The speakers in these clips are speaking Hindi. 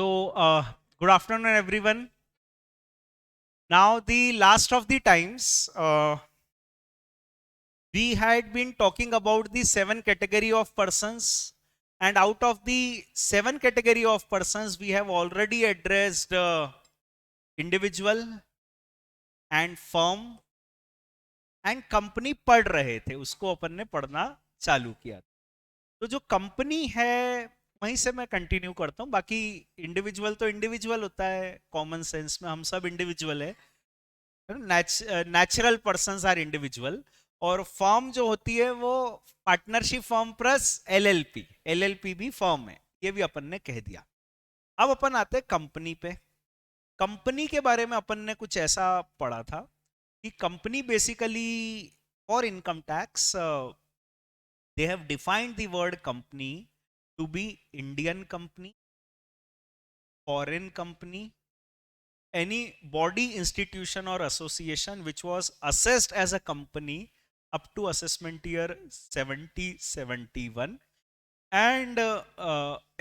Good afternoon, everyone. Now, the last of the times, we had been talking about the 7 category of persons, and out of the 7 category of persons, we have already addressed individual and firm and company पढ़ रहे थे, उसको अपन ने पढ़ना चालू किया। तो जो कंपनी है वहीं से मैं कंटिन्यू करता हूँ। बाकी इंडिविजुअल तो इंडिविजुअल होता है, कॉमन सेंस में हम सब इंडिविजुअल है। नेचुरल पर्सन्स आर इंडिविजुअल, और फर्म जो होती है वो partnership firm plus LLP, LLP भी फर्म है, ये भी अपन ने कह दिया। अब अपन आते हैं कंपनी पे। कंपनी के बारे में अपन ने कुछ ऐसा पढ़ा था कि company basically for income tax they have defined the word company to be Indian company, foreign company, any body, institution or association which was assessed as a company up to assessment year 70-71, and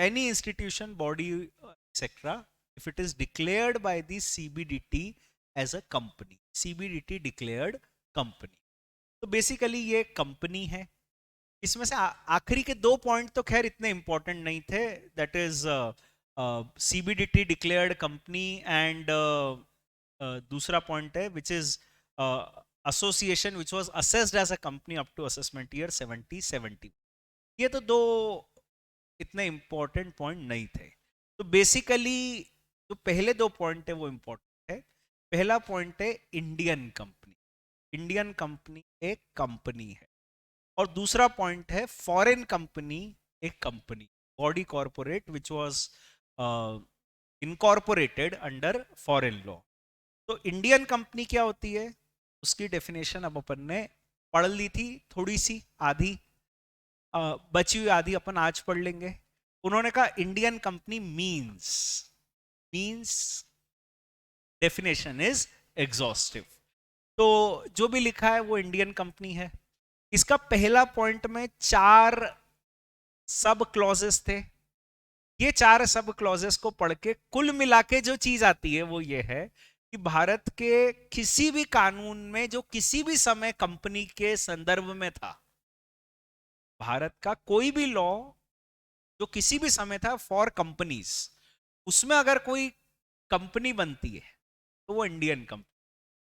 any institution, body, etc., if it is declared by the CBDT as a company, CBDT declared company. तो बेसिकली ये कंपनी है। इसमें से आखिरी के 2 पॉइंट तो खैर इतने इंपॉर्टेंट नहीं थे, that is CBDT declared company, and दूसरा पॉइंट है which is association which was assessed as a company up to assessment year 70-70। ये तो 2 इतने इंपॉर्टेंट पॉइंट नहीं थे। तो बेसिकली जो पहले 2 पॉइंट है वो इंपॉर्टेंट है। पहला पॉइंट है इंडियन कंपनी। इंडियन कंपनी एक कंपनी है। और दूसरा पॉइंट है फॉरेन कंपनी एक company, body corporate which was incorporated under foreign law. तो इंडियन कंपनी क्या होती है, उसकी डेफिनेशन अब अपन ने पढ़ ली थी, थोड़ी सी आधी, बची हुई आधी अपन आज पढ़ लेंगे। उन्होंने कहा Indian company means definition is exhaustive. तो जो भी लिखा है वो इंडियन कंपनी है। इसका पहला पॉइंट में 4 सब क्लॉजेस थे। ये 4 सब क्लॉजेस को पढ़ के कुल मिला के जो चीज आती है वो ये है कि भारत के किसी भी कानून में जो किसी भी समय कंपनी के संदर्भ में था, भारत का कोई भी लॉ जो किसी भी समय था फॉर कंपनीज, उसमें अगर कोई कंपनी बनती है तो वो इंडियन कंपनी,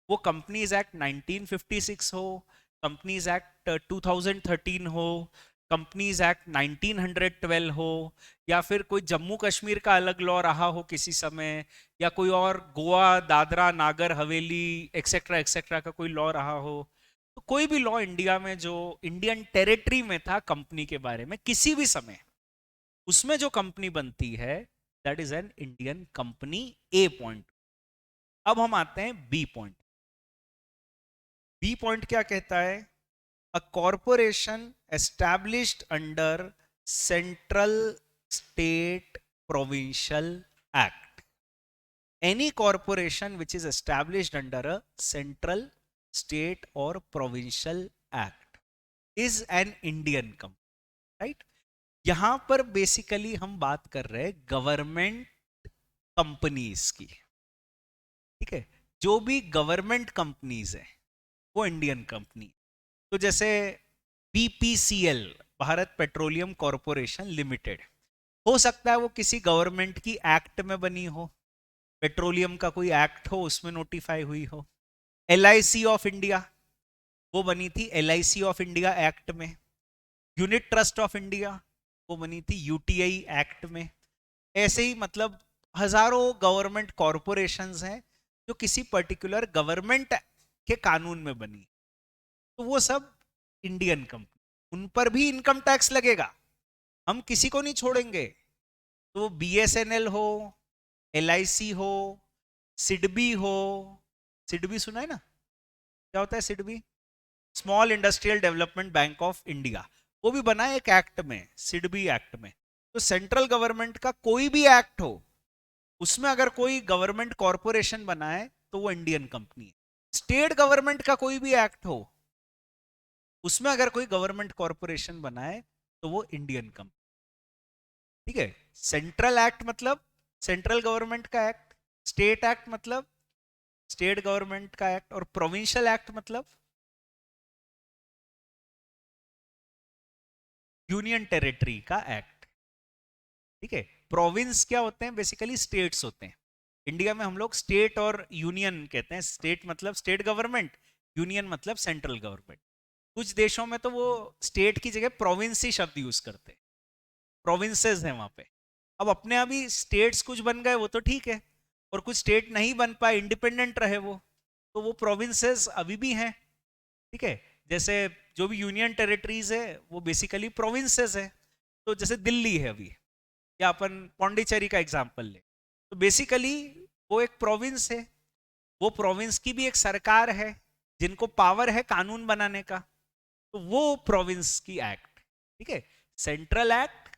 वो कंपनीज एक्ट 1956 हो, कंपनीज एक्ट 2013 हो, कंपनीज एक्ट 1912 हो, या फिर कोई जम्मू कश्मीर का अलग लॉ रहा हो किसी समय, या कोई और गोवा, दादरा, नागर हवेली एक्सेट्रा एक्सेट्रा का कोई लॉ रहा हो। तो कोई भी लॉ इंडिया में जो इंडियन टेरिटरी में था कंपनी के बारे में किसी भी समय, उसमें जो कंपनी बनती है that is an Indian company. A point. अब हम आते हैं बी पॉइंट। बी पॉइंट क्या कहता है? A corporation established under central, state, provincial act. Any corporation which is established under a central, state और provincial act is an Indian company, right? यहां पर बेसिकली हम बात कर रहे हैं गवर्नमेंट कंपनीज की, ठीक है? जो भी गवर्नमेंट कंपनीज है वो इंडियन कंपनी। तो जैसे BPCL, Bharat petroleum corporation limited, हो सकता है वो किसी गवर्नमेंट की एक्ट में बनी हो, पेट्रोलियम का कोई एक्ट हो उसमें नोटिफाई हुई हो। एलआईसी ऑफ इंडिया, वो बनी थी एलआईसी ऑफ इंडिया एक्ट में। यूनिट ट्रस्ट ऑफ इंडिया, वो बनी थी यूटीआई एक्ट में। ऐसे ही मतलब हजारों गवर्नमेंट कॉरपोरेशंस हैं जो किसी पर्टिकुलर गवर्नमेंट के कानून में बनी, तो वो सब इंडियन कंपनी, उन पर भी इनकम टैक्स लगेगा, हम किसी को नहीं छोड़ेंगे। तो बीएसएनएल हो, एलआईसी हो, सिडबी हो। सिडबी सुना है ना? क्या होता है SIDBI? Small industrial development bank of India, वो भी बना है एक एक्ट में, सिडबी एक्ट में। तो सेंट्रल गवर्नमेंट का कोई भी एक्ट हो, उसमें अगर कोई गवर्नमेंट कॉरपोरेशन बना है तो वो इंडियन कंपनी है। स्टेट गवर्नमेंट का कोई भी एक्ट हो, उसमें अगर कोई गवर्नमेंट कॉरपोरेशन बना है तो वो इंडियन कंपनी, ठीक है? सेंट्रल एक्ट मतलब सेंट्रल गवर्नमेंट का एक्ट, स्टेट एक्ट मतलब स्टेट गवर्नमेंट का एक्ट, और प्रोविंशियल एक्ट मतलब यूनियन टेरिटरी का एक्ट। ठीक है, प्रोविंस क्या होते हैं? बेसिकली स्टेट्स होते हैं। इंडिया में हम लोग स्टेट और यूनियन कहते हैं। स्टेट मतलब स्टेट गवर्नमेंट, यूनियन मतलब सेंट्रल गवर्नमेंट। कुछ देशों में तो वो स्टेट की जगह प्रोविंस ही शब्द यूज करते हैं, प्रोविंसेस हैं वहां पे। अब अपने अभी स्टेट्स कुछ बन गए वो तो ठीक है, और कुछ स्टेट नहीं बन पाए, इंडिपेंडेंट रहे वो, तो वो प्रोविंसेस अभी भी हैं। ठीक है, जैसे जो भी यूनियन टेरिटरीज है वो बेसिकली प्रोविंसेस है। तो जैसे दिल्ली है अभी, या अपन पौंडीचेरी का एग्जांपल ले, तो बेसिकली वो एक प्रोविंस है। वो प्रोविंस की भी एक सरकार है जिनको पावर है कानून बनाने का, तो वो प्रोविंस की एक्ट। ठीक है, सेंट्रल एक्ट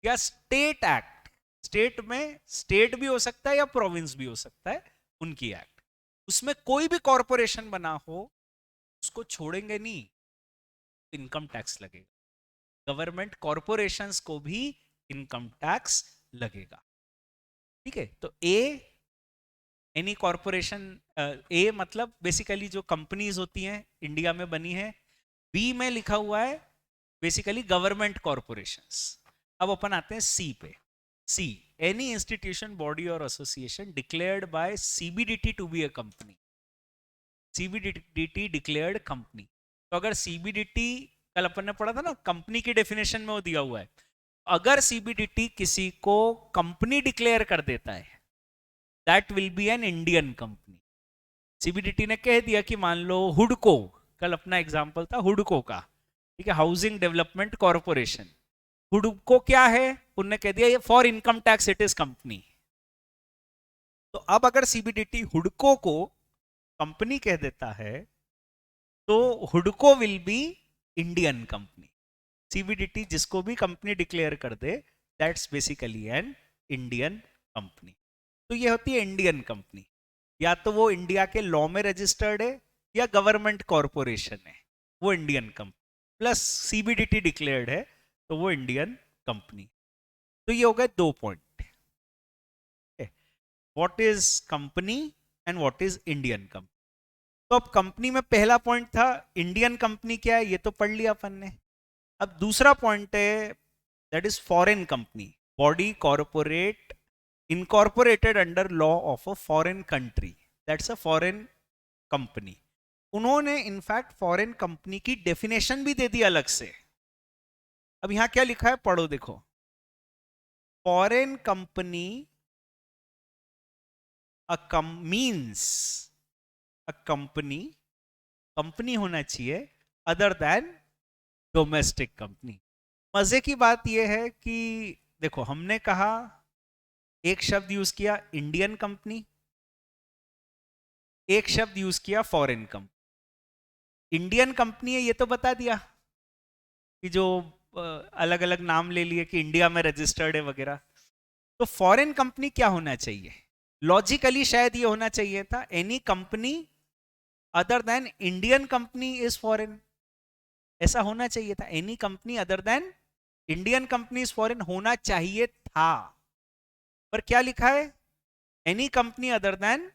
या स्टेट एक्ट, स्टेट में स्टेट भी हो सकता है या प्रोविंस भी हो सकता है, उनकी एक्ट। उसमें कोई भी कॉरपोरेशन बना हो उसको छोड़ेंगे नहीं, इनकम टैक्स लगेगा। गवर्नमेंट कॉरपोरेशंस को भी इनकम टैक्स लगेगा। ठीक है, तो ए एनी कॉरपोरेशन, ए मतलब बेसिकली जो कंपनीज होती हैं इंडिया में बनी है। बी में लिखा हुआ है बेसिकली गवर्नमेंट कॉरपोरेशंस। अब अपन आते हैं सी पे। सी, एनी इंस्टीट्यूशन बॉडी और association declared by CBDT to be a company. CBDT declared company. तो अगर सीबीडीटी, कल अपन ने पढ़ा था ना कंपनी की डेफिनेशन में वो दिया हुआ है, अगर सीबीडीटी किसी को कंपनी डिक्लेयर कर देता है that will be N Indian company. CBDT ने कह दिया कि मान लो हुडको, कल अपना एग्जांपल था हुडको का, ठीक है, हाउसिंग डेवलपमेंट कॉरपोरेशन। हुडको क्या है? उन्होंने कह दिया ये for income tax it is company. तो अब अगर सीबीडीटी हुडको को कंपनी कह देता है तो हुडको will be Indian company. CBDT जिसको भी कंपनी डिक्लेयर कर दे that's basically an Indian company. तो ये होती है इंडियन कंपनी। या तो वो इंडिया के लॉ में रजिस्टर्ड है या गवर्नमेंट कॉरपोरेशन है, वो Indian company, plus CBDT declared है तो वो इंडियन कंपनी। तो ये हो गए दो point, what is company and what is Indian company. तो अब कंपनी में पहला पॉइंट था इंडियन कंपनी क्या है, ये तो पढ़ लिया अपन ने। अब दूसरा पॉइंट है that is foreign company, body corporate incorporated under law of a foreign country, that's a foreign company. उन्होंने इनफैक्ट फॉरेन कंपनी की डेफिनेशन भी दे दी अलग से। अब यहां क्या लिखा है पढ़ो देखो, foreign company means a company, company होना चाहिए अदर देन डोमेस्टिक कंपनी। मजे की बात यह है कि देखो हमने कहा एक शब्द यूज किया इंडियन कंपनी, एक शब्द यूज किया फॉरेन कंपनी। इंडियन कंपनी है ये तो बता दिया कि जो अलग अलग नाम ले लिए कि इंडिया में रजिस्टर्ड है वगैरह। तो फॉरेन कंपनी क्या होना चाहिए? लॉजिकली शायद ये होना चाहिए था any company other then Indian company is foreign. ऐसा होना चाहिए था, any company other then Indian company is foreign होना चाहिए था। पर क्या लिखा है? Any company other than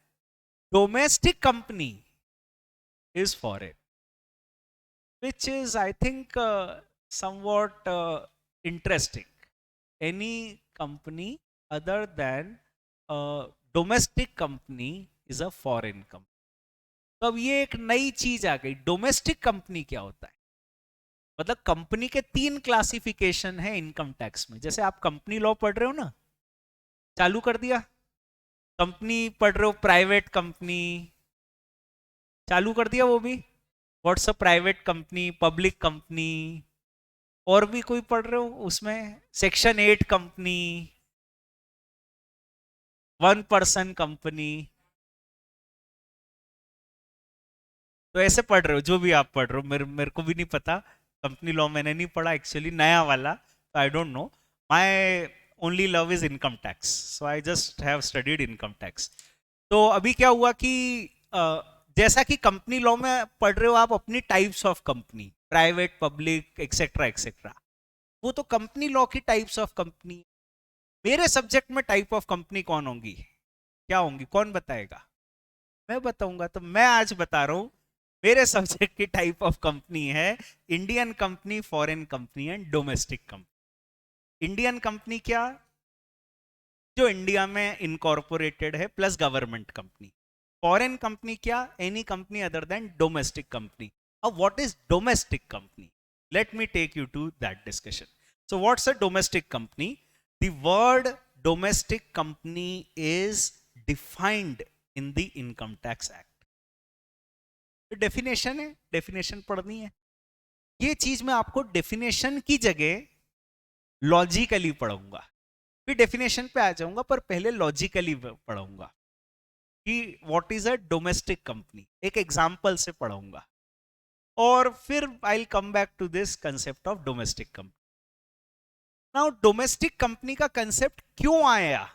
domestic company is foreign, which is I think somewhat interesting. Any company other than a domestic company is a foreign company. तो अब ये एक नई चीज आ गई, डोमेस्टिक कंपनी क्या होता है? मतलब कंपनी के तीन क्लासिफिकेशन है इनकम टैक्स में। जैसे आप कंपनी लॉ पढ़ रहे हो ना, चालू कर दिया, कंपनी पढ़ रहे हो, प्राइवेट कंपनी चालू कर दिया वो भी, what's a private company, public company, और भी कोई पढ़ रहे हो उसमें, सेक्शन 8 कंपनी, 1 पर्सन कंपनी। तो ऐसे पढ़ रहे हो जो भी आप पढ़ रहे हो, मेरे को भी नहीं पता, कंपनी लॉ मैंने नहीं पढ़ा एक्चुअली, नया वाला, तो I don't know. My only love is income tax, so I just have studied income tax. तो अभी क्या हुआ कि जैसा कि कंपनी लॉ में पढ़ रहे हो आप अपनी types of company, private, public, etcetera etcetera, वो तो कंपनी लॉ की टाइप्स ऑफ कंपनी। मेरे सब्जेक्ट में टाइप ऑफ कंपनी कौन होंगी, क्या होंगी, कौन बताएगा? मैं बताऊंगा। तो मैं आज बता रहा हूं, मेरे सब्जेक्ट की टाइप ऑफ कंपनी है Indian company, foreign company and domestic company. Indian company क्या, जो इंडिया में इनकॉर्पोरेटेड है plus government company. Foreign company क्या, any company other than domestic company. अब what is domestic company, let me take you to that discussion. So what's a domestic company? The word domestic company is defined in the income tax act. Definition है, डेफिनेशन पढ़नी है। ये चीज मैं आपको डेफिनेशन की जगह लॉजिकली पढ़ूंगा, फिर डेफिनेशन पे आ जाऊंगा, पर पहले लॉजिकली पढ़ूंगा कि what is a domestic company, एक एग्जांपल से पढ़ूंगा, और फिर I will come back to this concept of domestic company. Now domestic company का कंसेप्ट क्यों आया,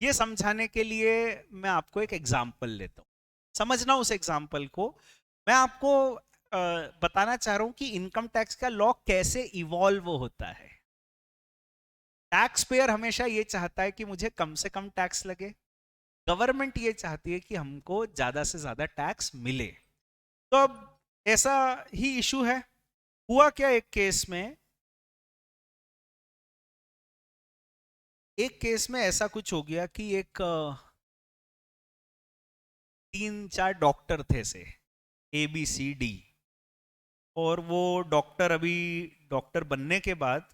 ये समझाने के लिए मैं आपको एक एग्जांपल लेता हूं, समझना उस एग्जांपल को। मैं आपको बताना चाह रहा हूं कि इनकम टैक्स का लॉ कैसे इवॉल्व होता है। टैक्स पेयर हमेशा ये चाहता है कि मुझे कम से कम टैक्स लगे, गवर्नमेंट ये चाहती है कि हमको ज्यादा से ज्यादा टैक्स मिले। तो अब ऐसा ही इशू है। हुआ क्या, एक केस में ऐसा कुछ हो गया कि एक 3-4 डॉक्टर थे से, ABCD, और वो डॉक्टर अभी डॉक्टर बनने के बाद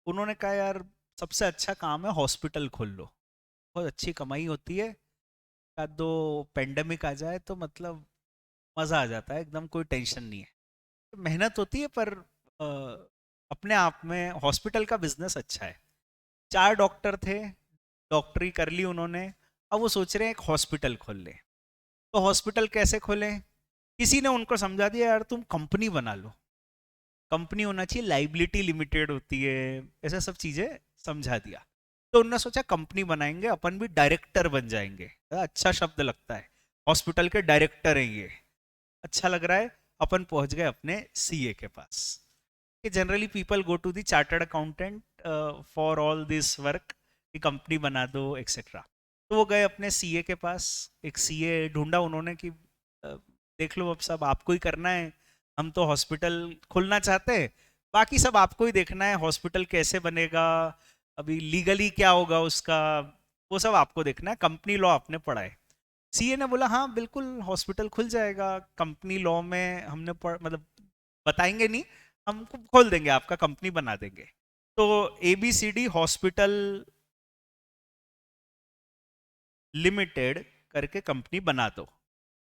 उन्होंने कहा यार सबसे अच्छा काम है हॉस्पिटल खोल लो, बहुत अच्छी कमाई होती है, का दो पेंडेमिक आ जाए तो मतलब मजा आ जाता है एकदम, कोई टेंशन नहीं है। तो मेहनत होती है पर अ, अपने आप में हॉस्पिटल का बिजनेस अच्छा है। 4 डॉक्टर थे, डॉक्टरी कर ली उन्होंने, अब वो सोच रहे हैं एक हॉस्पिटल खोल ले। तो हॉस्पिटल कैसे खोलें, किसी ने उनको समझा दिया यार तुम कंपनी बना लो, कंपनी होना चाहिए, लाइबिलिटी लिमिटेड होती है, ऐसा सब चीजें समझा दिया। तो उन्होंने सोचा कंपनी बनाएंगे, अपन भी डायरेक्टर बन जाएंगे, अच्छा शब्द लगता है, हॉस्पिटल के डायरेक्टर हैं ये, अच्छा लग रहा है। अपन पहुंच गए अपने सीए के पास, कि generally people go to the chartered accountant for all this work, कि कंपनी बना दो एक्सेट्रा। तो वो गए अपने सीए के पास, एक सीए ढूंढा उन्होंने कि देख लो अब सब आपको ही करना है, हम तो हॉस्पिटल खोलना चाहते हैं, बाकी सब आपको ही देखना है, हॉस्पिटल कैसे बनेगा, अभी लीगली क्या होगा उसका, वो सब आपको देखना है, कंपनी लॉ आपने पढ़ा है। सीए ने बोला हाँ बिल्कुल हॉस्पिटल खुल जाएगा, कंपनी लॉ में हमने मतलब बताएंगे नहीं, हम खोल देंगे, आपका कंपनी बना देंगे। तो ABCD हॉस्पिटल लिमिटेड करके कंपनी बना दो,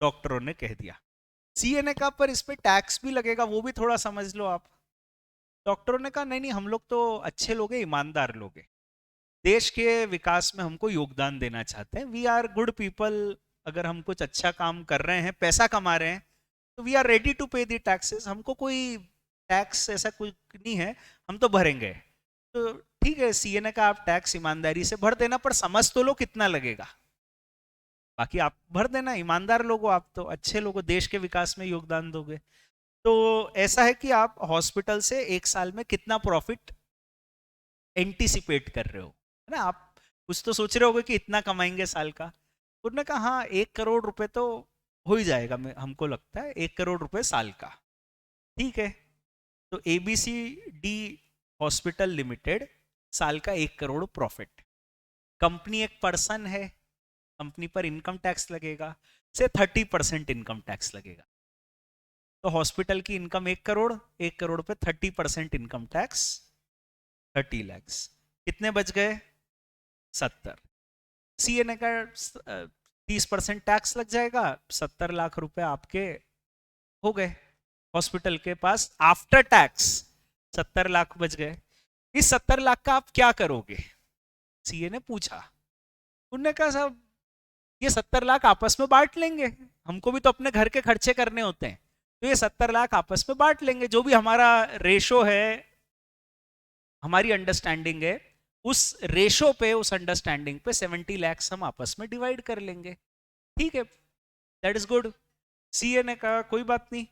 डॉक्टरों ने कह दिया। सीए ने कहा पर इस पे टैक्स भी लगेगा, वो भी थोड़ा समझ लो आप। डॉक्टरों ने कहा नहीं नहीं, हम लोग तो अच्छे लोग हैं, ईमानदार लोग हैं, देश के विकास में हमको योगदान देना चाहते हैं, वी आर गुड पीपल, अगर हम कुछ अच्छा काम कर रहे हैं, पैसा कमा रहे हैं, तो वी आर रेडी टू पे दी टैक्सेस, हमको कोई टैक्स ऐसा कुछ नहीं है, हम तो भरेंगे। तो ठीक है, सीए ने कहा आप टैक्स ईमानदारी से भर देना, पर समझ तो लो कितना लगेगा, बाकी आप भर देना, ईमानदार लोग हो आप, तो अच्छे लोग हो, देश के विकास में योगदान दोगे। तो ऐसा है कि आप हॉस्पिटल से एक साल में कितना प्रॉफिट एंटीसिपेट कर रहे हो, है ना, आप कुछ तो सोच रहे होगे कि इतना कमाएंगे साल का। उन्होंने कहा हाँ 1 करोड़ रुपए तो हो ही जाएगा, हमको लगता है 1 करोड़ रुपए साल का, ठीक है। तो ABCD हॉस्पिटल लिमिटेड, साल का 1 करोड़ प्रॉफिट। कंपनी एक पर्सन है, कंपनी पर इनकम टैक्स लगेगा, से 30% इनकम टैक्स लगेगा। तो हॉस्पिटल की इनकम 1 करोड़, 1 करोड़ पे 30% इनकम टैक्स, 30 lakhs, कितने बच गए, 70। सीए ने कहा 30% टैक्स लग जाएगा, 70 लाख रुपए आपके हो गए, हॉस्पिटल के पास आफ्टर टैक्स 70 लाख बच गए। इस 70 लाख का आप क्या करोगे, सीए ने पूछा। उन्होंने कहा साहब ये 70 लाख आपस में बांट लेंगे, हमको भी तो अपने घर के खर्चे करने होते हैं, तो ये 70 लाख आपस में बांट लेंगे, जो भी हमारा रेशो है, हमारी अंडरस्टैंडिंग है, उस रेशो पे, उस अंडरस्टैंडिंग पे 70 lakhs हम आपस में डिवाइड कर लेंगे, ठीक है, दैट इज गुड। सीए ने कहा कोई बात नहीं,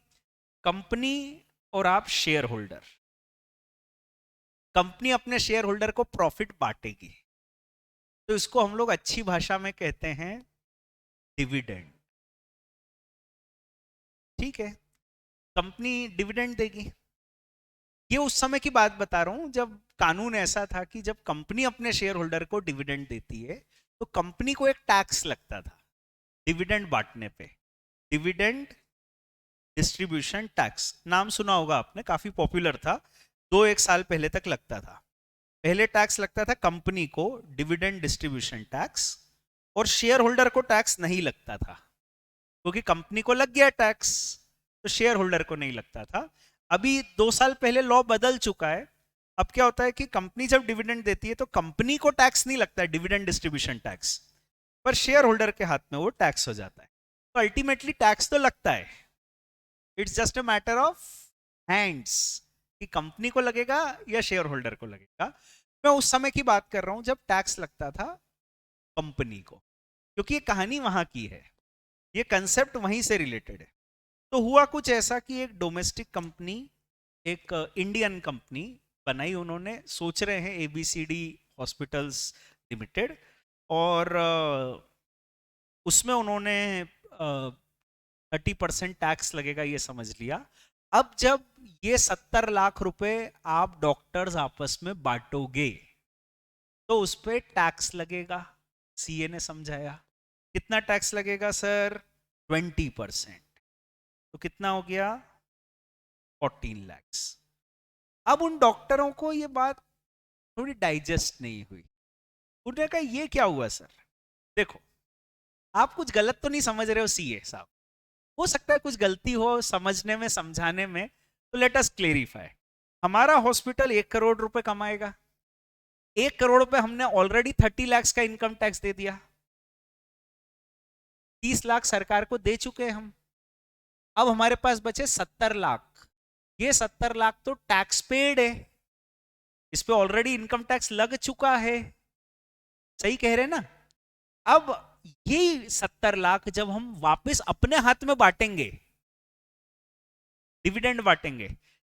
कंपनी और आप शेयर होल्डर, कंपनी अपने शेयर होल्डर को प्रॉफिट बांटेगी, तो इसको हम लोग अच्छी भाषा में कहते हैं डिविडेंड। ठीक है, कंपनी डिविडेंड देगी। ये उस समय की बात बता रहा हूं जब कानून ऐसा था कि जब कंपनी अपने शेयर होल्डर को डिविडेंड देती है तो कंपनी को एक टैक्स लगता था डिविडेंड बांटने पे। डिविडेंड डिस्ट्रीब्यूशन टैक्स, नाम सुना होगा आपने, काफी पॉपुलर था, 2-1 साल पहले तक लगता था। पहले टैक्स लगता था कंपनी को, डिविडेंड डिस्ट्रीब्यूशन टैक्स, और शेयर होल्डर को टैक्स नहीं लगता था, क्योंकि कंपनी को लग गया टैक्स तो शेयर होल्डर को नहीं लगता था। अभी 2 साल पहले लॉ बदल चुका है। अब क्या होता है कि कंपनी जब डिविडेंड देती है तो कंपनी को टैक्स नहीं लगता है, डिविडेंड डिस्ट्रीब्यूशन टैक्स, पर शेयर होल्डर के हाथ में वो टैक्स हो जाता है। तो अल्टीमेटली टैक्स तो लगता है, it's just a matter of hands कि कंपनी को लगेगा या शेयर होल्डर को लगेगा। मैं उस समय की बात कर रहा हूं जब टैक्स लगता था कंपनी को, क्योंकि ये कहानी वहां की है, ये कंसेप्ट वहीं से रिलेटेड है। तो हुआ कुछ ऐसा कि एक डोमेस्टिक कंपनी, एक इंडियन कंपनी बनाई उन्होंने, सोच रहे हैं एबीसीडी हॉस्पिटल्स लिमिटेड, और उसमें उन्होंने 30% टैक्स लगेगा ये समझ लिया। अब जब ये 70 लाख रुपए आप डॉक्टर्स आपस में बांटोगे तो उस पर टैक्स लगेगा, सीए ने समझाया। कितना टैक्स लगेगा सर? 20%। तो कितना हो गया? 14 lakhs। अब उन डॉक्टरों को ये बात थोड़ी डाइजेस्ट नहीं हुई। उन्होंने कहा ये क्या हुआ सर? देखो, आप कुछ गलत तो नहीं समझ रहे हो सीए साहब, हो सकता है कुछ गलती हो समझने में समझाने में, तो लेट अस क्लेरिफाई। हमारा हॉस्पिटल 1 करोड़ रुपए कमाएगा, 1 करोड़ रुपए हमने ऑलरेडी 30 lakhs का इनकम टैक्स दे दिया, 30 लाख सरकार को दे चुके हैं हम। अब हमारे पास बचे 70 लाख। ये 70 लाख तो टैक्स पेड है, इस पे ऑलरेडी इनकम टैक्स लग चुका है, सही कह रहे हैं ना? अब ये 70 लाख जब हम वापस अपने हाथ में बांटेंगे, डिविडेंड बांटेंगे,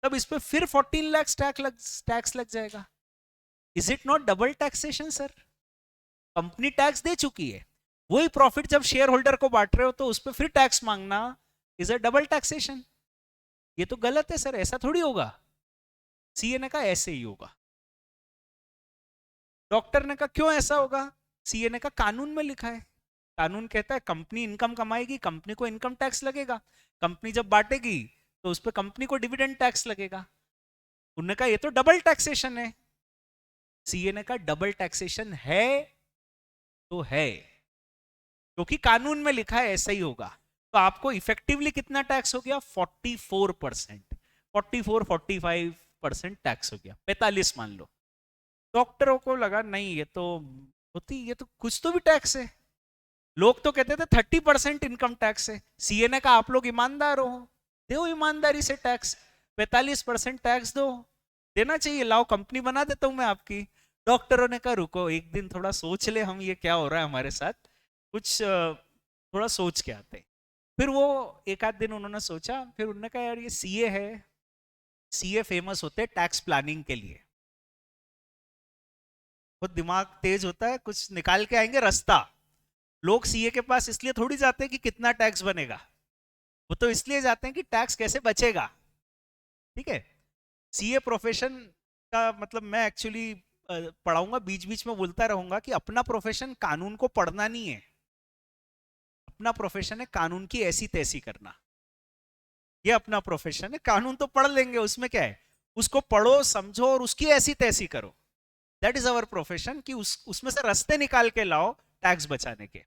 तब इस पे फिर 14 लाख टैक्स लग जाएगा। Is it not double taxation sir? Company tax दे चुकी है, वही प्रॉफिट जब शेयर होल्डर को बांट रहे हो तो उस पर फिर टैक्स मांगना, इज अ डबल टैक्सेशन। ये तो गलत है सर, ऐसा थोड़ी होगा। सीए ने कहा ऐसे ही होगा। डॉक्टर ने कहा क्यों ऐसा होगा? सीए ने कहा कानून में लिखा है, कानून कहता है कंपनी इनकम कमाएगी, कंपनी को इनकम टैक्स लगेगा, कंपनी जब बांटेगी तो उस पर कंपनी को डिविडेंड टैक्स लगेगा। उन्होंने कहा ये तो डबल टैक्सेशन है। सीए ने कहा डबल टैक्सेशन है तो है, क्योंकि कानून में लिखा है ऐसा ही होगा। तो आपको इफेक्टिवली कितना टैक्स हो गया? 44%, 44-45% टैक्स हो गया, 45 मान लो। डॉक्टरों को लगा नहीं ये तो ये तो कुछ तो भी टैक्स है। लोग तो कहते थे 30% इनकम टैक्स है। सीए ने कहा आप लोग ईमानदार हो, दो ईमानदारी से टैक्स, 45% टैक्स दो, देना चाहिए, लाओ कंपनी बना देता हूं मैं आपकी। डॉक्टरों ने कहा रुको एक दिन थोड़ा सोच ले, हम ये क्या हो रहा है हमारे साथ, कुछ थोड़ा सोच के आते। फिर वो एक आध दिन उन्होंने सोचा, फिर उन्होंने कहा यार ये सीए है, सीए फेमस होते हैं टैक्स प्लानिंग के लिए, बहुत दिमाग तेज होता है, कुछ निकाल के आएंगे रास्ता। लोग सीए के पास इसलिए थोड़ी जाते हैं कि कितना टैक्स बनेगा, वो तो इसलिए जाते हैं कि टैक्स कैसे बचेगा। ठीक है, सीए प्रोफेशन का मतलब, मैं एक्चुअली पढ़ाऊंगा, बीच बीच में बोलता रहूंगा कि अपना प्रोफेशन कानून को पढ़ना नहीं है, अपना प्रोफेशन है कानून की ऐसी तैसी करना। ये अपना प्रोफेशन है, कानून तो पढ़ लेंगे, उसमें क्या है, उसको पढ़ो समझो और उसकी ऐसी तैसी करो। दैट इज अवर प्रोफेशन, कि उसमें से रास्ते निकाल के लाओ टैक्स बचाने के।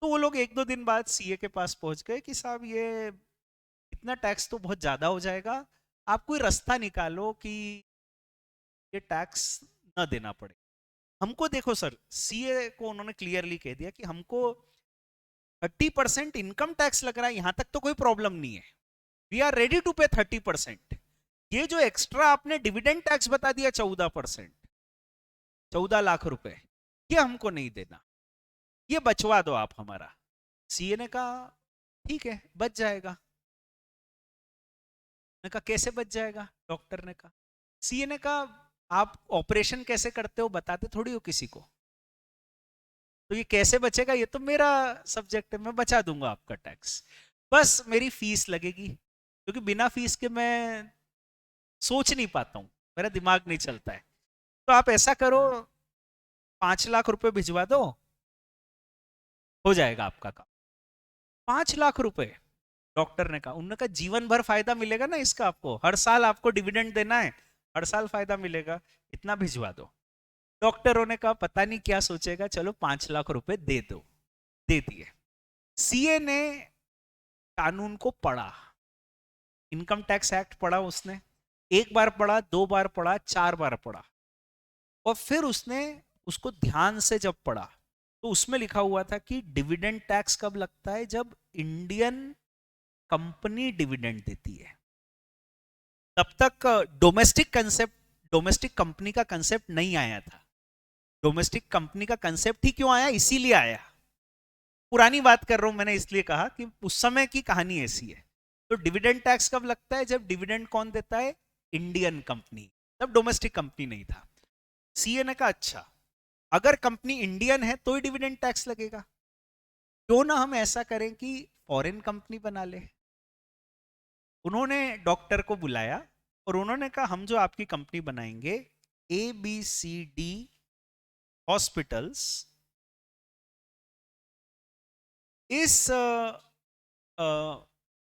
तो वो लोग 1-2 दिन बाद सीए के पास पहुंच गए कि साहब ये इतना टैक्स तो बहुत ज्यादा हो जाएगा, आप कोई रास्ता निकालो कि ये टैक्स न देना पड़े हमको। देखो सर, सीए को उन्होंने क्लियरली कह दिया कि हमको 30% इनकम टैक्स लग रहा है, यहां तक तो कोई प्रॉब्लम नहीं है, वी आर रेडी टू पे 30%। ये जो एक्स्ट्रा आपने डिविडेंड टैक्स बता दिया 14%, 14 लाख रुपए, ये हमको नहीं देना, ये बचवा दो आप हमारा। सीए ने कहा ठीक है बच जाएगा। ने कहा कैसे बच जाएगा? डॉक्टर ने कहा, सीए ने कहा आप ऑपरेशन कैसे करते हो बताते थोड़ी हो किसी को, तो ये कैसे बचेगा, ये तो मेरा सब्जेक्ट है, मैं बचा दूंगा आपका टैक्स, बस मेरी फीस लगेगी, क्योंकि बिना फीस के मैं सोच नहीं पाता हूं, मेरा दिमाग नहीं चलता है। तो आप ऐसा करो, 5 लाख रुपए भिजवा दो, हो जाएगा आपका काम। 5 लाख रुपए, डॉक्टर ने कहा, उन्होंने कहा जीवन भर फायदा मिलेगा ना इसका, आपको हर साल आपको डिविडेंड देना है, हर साल फायदा मिलेगा, इतना भिजवा दो। डॉक्टरों ने कहा पता नहीं क्या सोचेगा, चलो 5 लाख रुपए दे दो, दे दिए। सीए ने कानून को पढ़ा, इनकम टैक्स एक्ट पढ़ा उसने, एक बार पढ़ा, दो बार पढ़ा, 4 बार पढ़ा, और फिर उसने उसको ध्यान से जब पढ़ा तो उसमें लिखा हुआ था कि डिविडेंड टैक्स कब लगता है, जब इंडियन कंपनी डिविडेंड देती है। तब तक डोमेस्टिक कंसेप्ट, डोमेस्टिक कंपनी का कंसेप्ट नहीं आया था। डोमेस्टिक कंपनी का कंसेप्ट ही क्यों आया, इसीलिए आया, पुरानी बात कर रहा हूं मैंने, इसलिए कहा कि उस समय की कहानी ऐसी है। तो डिविडेंड टैक्स कब लगता है, जब डिविडेंड कौन देता है, इंडियन कंपनी, तब डोमेस्टिक कंपनी नहीं था। सीए ने कहा अच्छा, अगर कंपनी इंडियन है तो ही डिविडेंड टैक्स लगेगा, क्यों ना हम ऐसा करें कि फॉरेन कंपनी बना ले। उन्होंने डॉक्टर को बुलाया और उन्होंने कहा हम जो आपकी कंपनी बनाएंगे, ABCD हॉस्पिटल्स, इस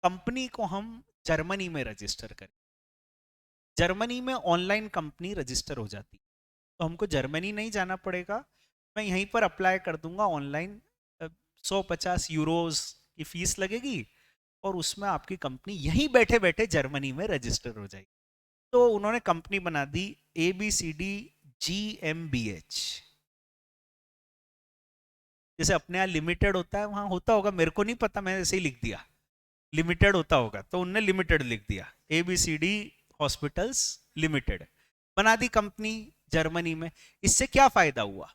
कंपनी को हम जर्मनी में रजिस्टर करें। जर्मनी में ऑनलाइन कंपनी रजिस्टर हो जाती, तो हमको जर्मनी नहीं जाना पड़ेगा, मैं यहीं पर अप्लाई कर दूंगा ऑनलाइन, 150 यूरोज की फीस लगेगी और उसमें आपकी कंपनी यहीं बैठे बैठे जर्मनी में रजिस्टर हो जाएगी। तो उन्होंने कंपनी बना दी ABCD GmbH। जैसे अपने यहाँ लिमिटेड होता है, वहां होता होगा, मेरे को नहीं पता, मैंने ऐसे ही लिख दिया लिमिटेड होता होगा, तो उनने लिमिटेड लिख दिया, ABCD हॉस्पिटल्स लिमिटेड, बना दी कंपनी जर्मनी में। इससे क्या फायदा हुआ,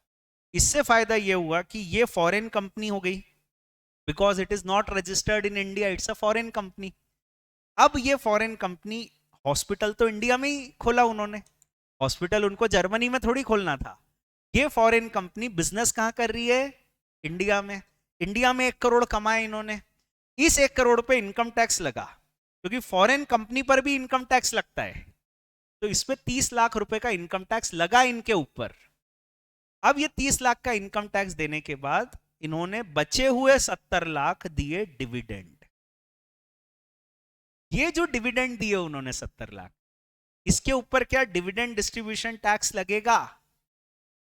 इससे फायदा यह हुआ कि ये फॉरेन कंपनी हो गई, because it is not registered in India, it's a foreign company. अब ये फॉरेन कंपनी, हॉस्पिटल तो इंडिया में ही खोला उन्होंने, हॉस्पिटल उनको जर्मनी में थोड़ी खोलना था। ये फॉरेन कंपनी बिजनेस कहां कर रही है, इंडिया में। इंडिया में 1 करोड़ कमाए इन्होंने, इस 1 करोड़ पे इनकम टैक्स लगा, क्योंकि फॉरेन कंपनी पर भी इनकम टैक्स लगता है, तो इसमें 30 लाख रुपए का इनकम टैक्स लगा इनके ऊपर। अब ये 30 लाख का इनकम टैक्स देने के बाद इन्होंने बचे हुए 70 लाख दिए डिविडेंड। ये जो डिविडेंड दिए उन्होंने 70 लाख, इसके ऊपर क्या डिविडेंड डिस्ट्रीब्यूशन टैक्स लगेगा?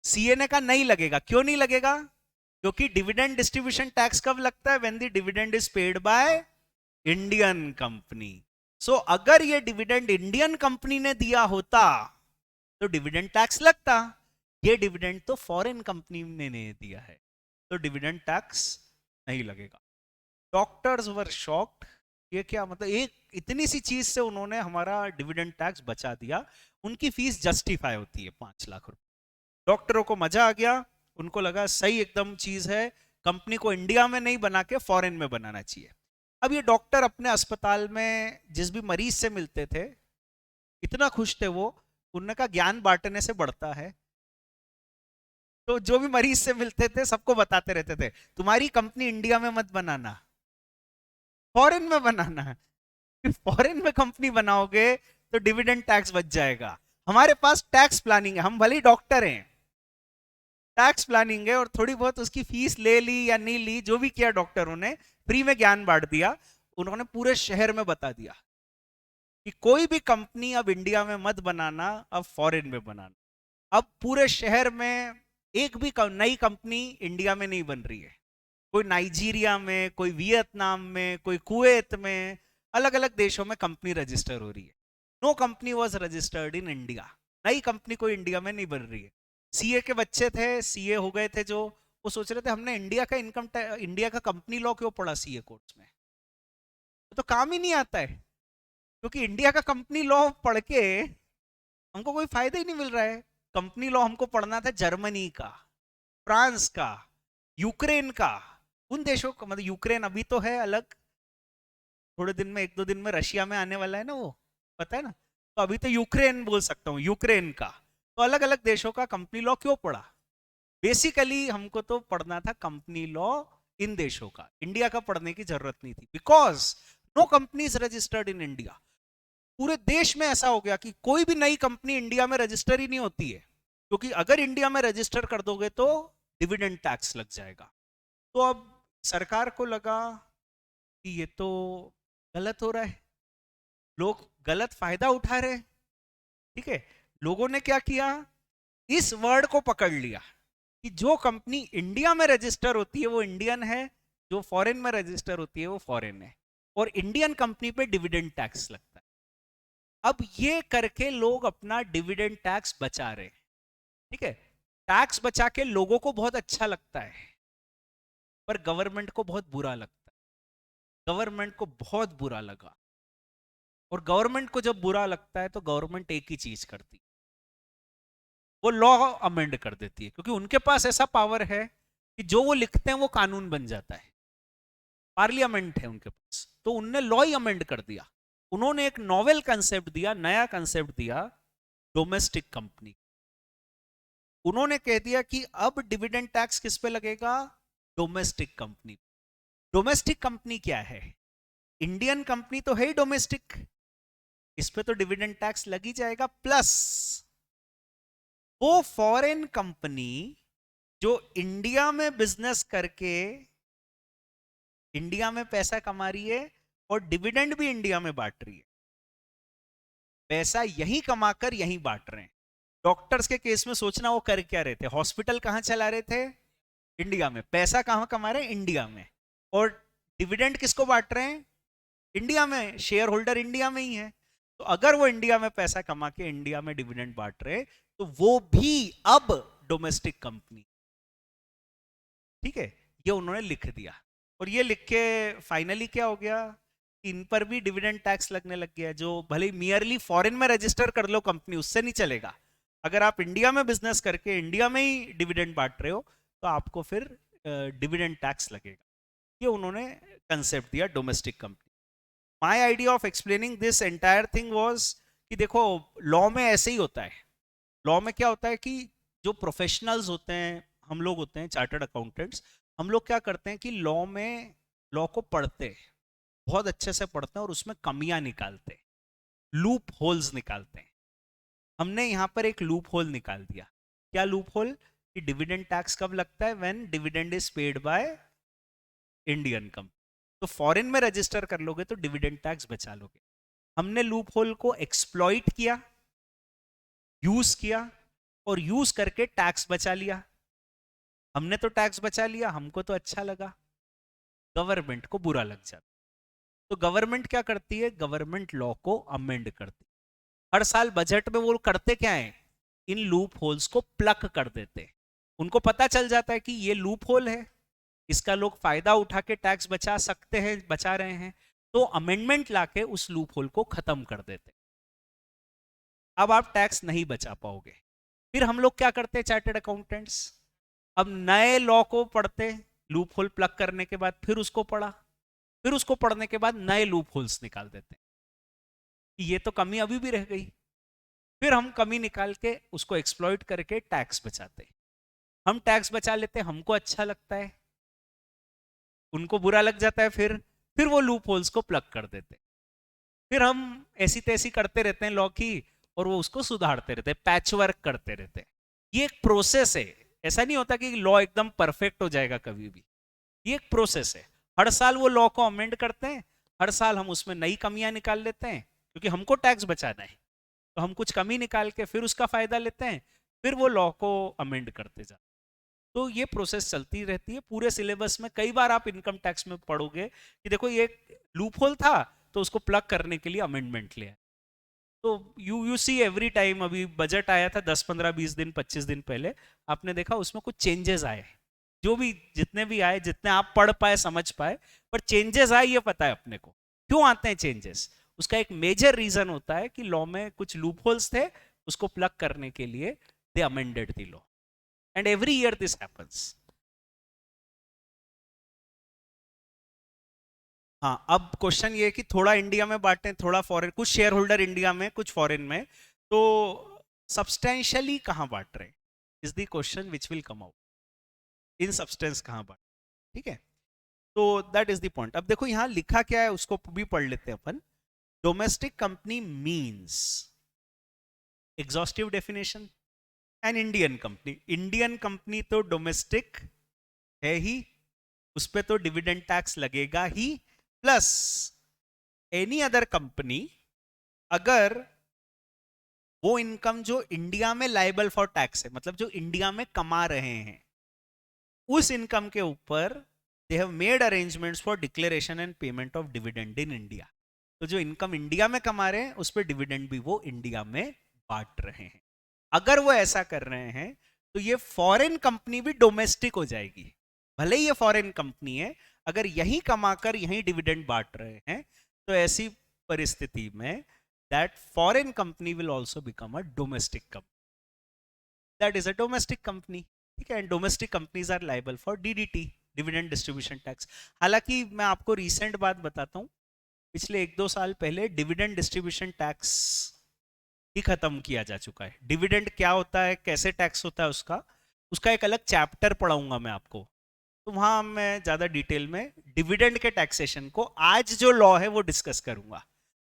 सीए ने कहा नहीं लगेगा। क्यों नहीं लगेगा? क्योंकि डिविडेंड डिस्ट्रीब्यूशन टैक्स कब लगता है, when the dividend is paid by Indian company. So अगर ये डिविडेंड इंडियन कंपनी ने दिया होता तो डिविडेंड टैक्स लगता, ये डिविडेंड तो फॉरेन कंपनी ने नहीं दिया है, तो डिविडेंड टैक्स नहीं लगेगा। डॉक्टर्स वर शॉक्ड, ये क्या मतलब, एक इतनी सी चीज से उन्होंने हमारा डिविडेंड टैक्स बचा दिया। उनकी फीस जस्टिफाई होती है 5 लाख रुपए। डॉक्टरों को मजा आ गया, उनको लगा सही एकदम चीज है, कंपनी को इंडिया में नहीं बना के फॉरेन में बनाना चाहिए। अब ये डॉक्टर अपने अस्पताल में जिस भी मरीज से मिलते थे, इतना खुश थे वो, उन्होंने कहा ज्ञान बांटने से बढ़ता है। तो जो भी मरीज से मिलते थे सबको बताते रहते थे, तुम्हारी कंपनी इंडिया में मत बनाना, फॉरेन में बनाना है। फॉरेन में कंपनी बनाओगे तो डिविडेंड टैक्स बच जाएगा। हमारे पास टैक्स प्लानिंग है, हम भले ही डॉक्टर हैं, टैक्स प्लानिंग है, और थोड़ी बहुत उसकी फीस ले ली या नहीं ली, जो भी किया डॉक्टरों ने, फ्री में ज्ञान बांट दिया। उन्होंने पूरे शहर में बता दिया कि कोई भी कंपनी अब इंडिया में मत बनाना, अब फॉरेन में बनाना। अब पूरे शहर में एक भी नई कंपनी इंडिया में नहीं बन रही है, कोई नाइजीरिया में, कोई वियतनाम में, कोई कुवैत में, अलग अलग देशों में कंपनी रजिस्टर हो रही है। No company was registered in India, नई कंपनी कोई इंडिया में नहीं बन रही है। सीए के बच्चे थे, सीए हो गए थे जो, वो सोच रहे थे हमने इंडिया का कंपनी लॉ क्यों पढ़ा सीए कोर्स में, तो काम ही नहीं आता है, क्योंकि इंडिया का कंपनी लॉ पढ़ के हमको कोई फायदा ही नहीं मिल रहा है। कंपनी लॉ हमको पढ़ना था जर्मनी का, फ्रांस का, यूक्रेन का, उन देशों का। मतलब यूक्रेन अभी तो है अलग, थोड़े दिन में, 1-2 दिन में रशिया में आने वाला है ना वो, पता है ना, तो अभी तो यूक्रेन बोल सकता हूँ, यूक्रेन का। तो अलग अलग देशों का कंपनी लॉ क्यों पढ़ा? बेसिकली हमको तो पढ़ना था कंपनी लॉ इन देशों का, इंडिया का पढ़ने की जरूरत नहीं थी, because no company is registered in India. पूरे देश में ऐसा हो गया कि कोई भी नई कंपनी इंडिया में रजिस्टर ही नहीं होती है, क्योंकि अगर इंडिया में रजिस्टर कर दोगे तो डिविडेंड टैक्स लग जाएगा। तो अब सरकार को लगा कि ये तो गलत हो रहा है, लोग गलत फायदा उठा रहे हैं। ठीक है, लोगों ने क्या किया, इस वर्ड को पकड़ लिया कि जो कंपनी इंडिया में रजिस्टर होती है वो इंडियन है, जो फॉरेन में रजिस्टर होती है वो फॉरेन है, और इंडियन कंपनी पे डिविडेंड टैक्स लगता है। अब ये करके लोग अपना डिविडेंड टैक्स बचा रहे हैं। ठीक है, टैक्स बचा के लोगों को बहुत अच्छा लगता है, पर गवर्नमेंट को बहुत बुरा लगता है। गवर्नमेंट को बहुत बुरा लगा, और गवर्नमेंट को जब बुरा लगता है तो गवर्नमेंट एक ही चीज करती है, वो लॉ अमेंड कर देती है, क्योंकि उनके पास ऐसा पावर है कि जो वो लिखते हैं वो कानून बन जाता है। पार्लियामेंट है उनके पास, तो उनने लॉ ही अमेंड कर दिया। उन्होंने एक नॉवेल कंसेप्ट दिया, नया कंसेप्ट दिया, डोमेस्टिक कंपनी। उन्होंने कह दिया कि अब डिविडेंड टैक्स किस पे लगेगा? Domestic company. डोमेस्टिक कंपनी क्या है? इंडियन कंपनी तो है ही डोमेस्टिक, इस पे तो डिविडेंड टैक्स लग ही जाएगा, प्लस वो फॉरेन कंपनी जो इंडिया में बिजनेस करके इंडिया में पैसा कमा रही है और डिविडेंड भी इंडिया में बांट रही है, पैसा यहीं कमाकर यहीं बांट रहे हैं। डॉक्टर्स के केस में सोचना वो कर क्या रहे थे, हॉस्पिटल कहां चला रहे थे? इंडिया में। पैसा कहां कमा रहे हैं? इंडिया में। और डिविडेंड किसको बांट रहे हैं? इंडिया में। शेयर होल्डर इंडिया में ही है। तो अगर वो इंडिया में पैसा कमा के इंडिया में डिविडेंड बांट रहे, तो वो भी अब डोमेस्टिक कंपनी। ठीक है, ये उन्होंने लिख दिया, और ये लिख के फाइनली क्या हो गया, इन पर भी डिविडेंड टैक्स लगने लग गया। जो भले मियरली फॉरेन में रजिस्टर कर लो कंपनी, उससे नहीं चलेगा। अगर आप इंडिया में बिजनेस करके इंडिया में ही डिविडेंड बांट रहे हो, तो आपको फिर डिविडेंड टैक्स लगेगा। ये उन्होंने कंसेप्ट दिया domestic company. My idea of explaining this entire thing was कि देखो, लॉ में ऐसे ही होता है। लॉ में क्या होता है कि जो प्रोफेशनल्स होते हैं, हम लोग होते हैं चार्टर्ड अकाउंटेंट्स, हम लोग क्या करते हैं कि लॉ को पढ़ते हैं, बहुत अच्छे से पढ़ते हैं, और उसमें कमियां निकालते हैं, लूप होल्स निकालते हैं। हमने यहां पर एक लूप होल निकाल दिया। क्या लूप होल? कि डिविडेंड टैक्स कब लगता है? When dividend is paid by Indian company. तो फॉरेन में रजिस्टर कर लोगे तो डिविडेंड टैक्स बचा लोगे। हमने लूप होल को एक्सप्लॉइट किया, यूज किया, और यूज करके टैक्स बचा लिया। हमने तो टैक्स बचा लिया, हमको तो अच्छा लगा, गवर्नमेंट को बुरा लग जाता। तो गवर्नमेंट क्या करती है? गवर्नमेंट लॉ को अमेंड करती है। हर साल बजट में वो करते क्या है? इन लूप होल्स को प्लग कर देते हैं। उनको पता चल जाता है कि ये लूप होल है, इसका लोग फायदा उठा के टैक्स बचा सकते हैं, बचा रहे हैं, तो अमेंडमेंट लाके उस लूप होल को खत्म कर देते। अब आप टैक्स नहीं बचा पाओगे। फिर हम लोग क्या करते हैं चार्टर्ड अकाउंटेंट्स? अब नए लॉ को पढ़ते, लूप होल प्लग करने के बाद फिर उसको पढ़ा, फिर उसको पढ़ने के बाद नए लूप होल्स निकाल देते हैं कि ये तो कमी अभी भी रह गई। फिर हम कमी निकाल के उसको एक्सप्लॉइट करके टैक्स बचाते हैं। हम टैक्स बचा लेते हैं, हमको अच्छा लगता है, उनको बुरा लग जाता है। फिर वो लूप होल्स को प्लग कर देते हैं। फिर हम ऐसी तैसी करते रहते हैं लॉ की, और वो उसको सुधारते रहते हैं, पैच वर्क करते रहते हैं। ये एक प्रोसेस है, ऐसा नहीं होता कि लॉ एकदम परफेक्ट हो जाएगा कभी भी। ये एक प्रोसेस है। हर साल वो लॉ को अमेंड करते हैं, हर साल हम उसमें नई कमियां निकाल लेते हैं, क्योंकि हमको टैक्स बचाना है, तो हम कुछ कमी निकाल के फिर उसका फायदा लेते हैं, फिर वो लॉ को अमेंड करते जाते हैं। तो ये प्रोसेस चलती रहती है पूरे सिलेबस में। कई बार आप इनकम टैक्स में पढ़ोगे कि देखो ये लूप होल था, तो उसको प्लग करने के लिए अमेंडमेंट लिया। तो यू सी एवरी टाइम। अभी बजट आया था 10-15-20 दिन 25 दिन पहले, आपने देखा उसमें कुछ चेंजेस आए, जो भी जितने भी आए, जितने आप पढ़ पाए समझ पाए, पर चेंजेस आए ये पता है अपने को। क्यों आते हैं चेंजेस? उसका एक मेजर रीजन होता है कि लॉ में कुछ लूप होल्स थे, उसको प्लग करने के लिए they amended the law, and every year this happens. हाँ, अब क्वेश्चन ये है कि थोड़ा इंडिया में बांटें, थोड़ा फॉरेन, कुछ शेयर होल्डर इंडिया में, कुछ फॉरेन में। तो सब्सटेंशियली कहां बांट रहे हैं is the question which will come out, in substance कहां बांट, ठीक है। तो दैट इज द पॉइंट। अब देखो यहां लिखा क्या है उसको भी पढ़ लेते हैं अपन। Domestic company means, exhaustive definition, an Indian company. Indian company तो डोमेस्टिक है ही, उस पर तो डिविडेंड टैक्स लगेगा ही, प्लस एनी अदर कंपनी अगर वो इनकम जो इंडिया में लाइबल फॉर टैक्स है, मतलब जो इंडिया में कमा रहे हैं, उस इनकम के ऊपर they have made arrangements for declaration and payment of dividend in India. तो जो इनकम इंडिया में कमा रहे हैं उस पर डिविडेंड भी वो इंडिया में बांट रहे हैं। अगर वो ऐसा कर रहे हैं तो ये फॉरेन कंपनी भी डोमेस्टिक हो जाएगी, भले ही ये फॉरेन कंपनी है, अगर यहीं कमाकर यहीं डिविडेंड बांट रहे हैं तो ऐसी परिस्थिति में that foreign company will also become a domestic company, that is a domestic company, ठीक है। And domestic companies are liable for DDT, dividend distribution tax. हालांकि मैं आपको रीसेंट बात बताता हूं, पिछले 1-2 साल पहले डिविडेंड डिस्ट्रीब्यूशन टैक्स ही खत्म किया जा चुका है। डिविडेंड क्या होता है, कैसे टैक्स होता है, उसका उसका एक अलग चैप्टर पढ़ाऊंगा मैं आपको, तो वहां मैं ज्यादा डिटेल में डिविडेंड के टैक्सेशन को, आज जो लॉ है वो डिस्कस करूंगा।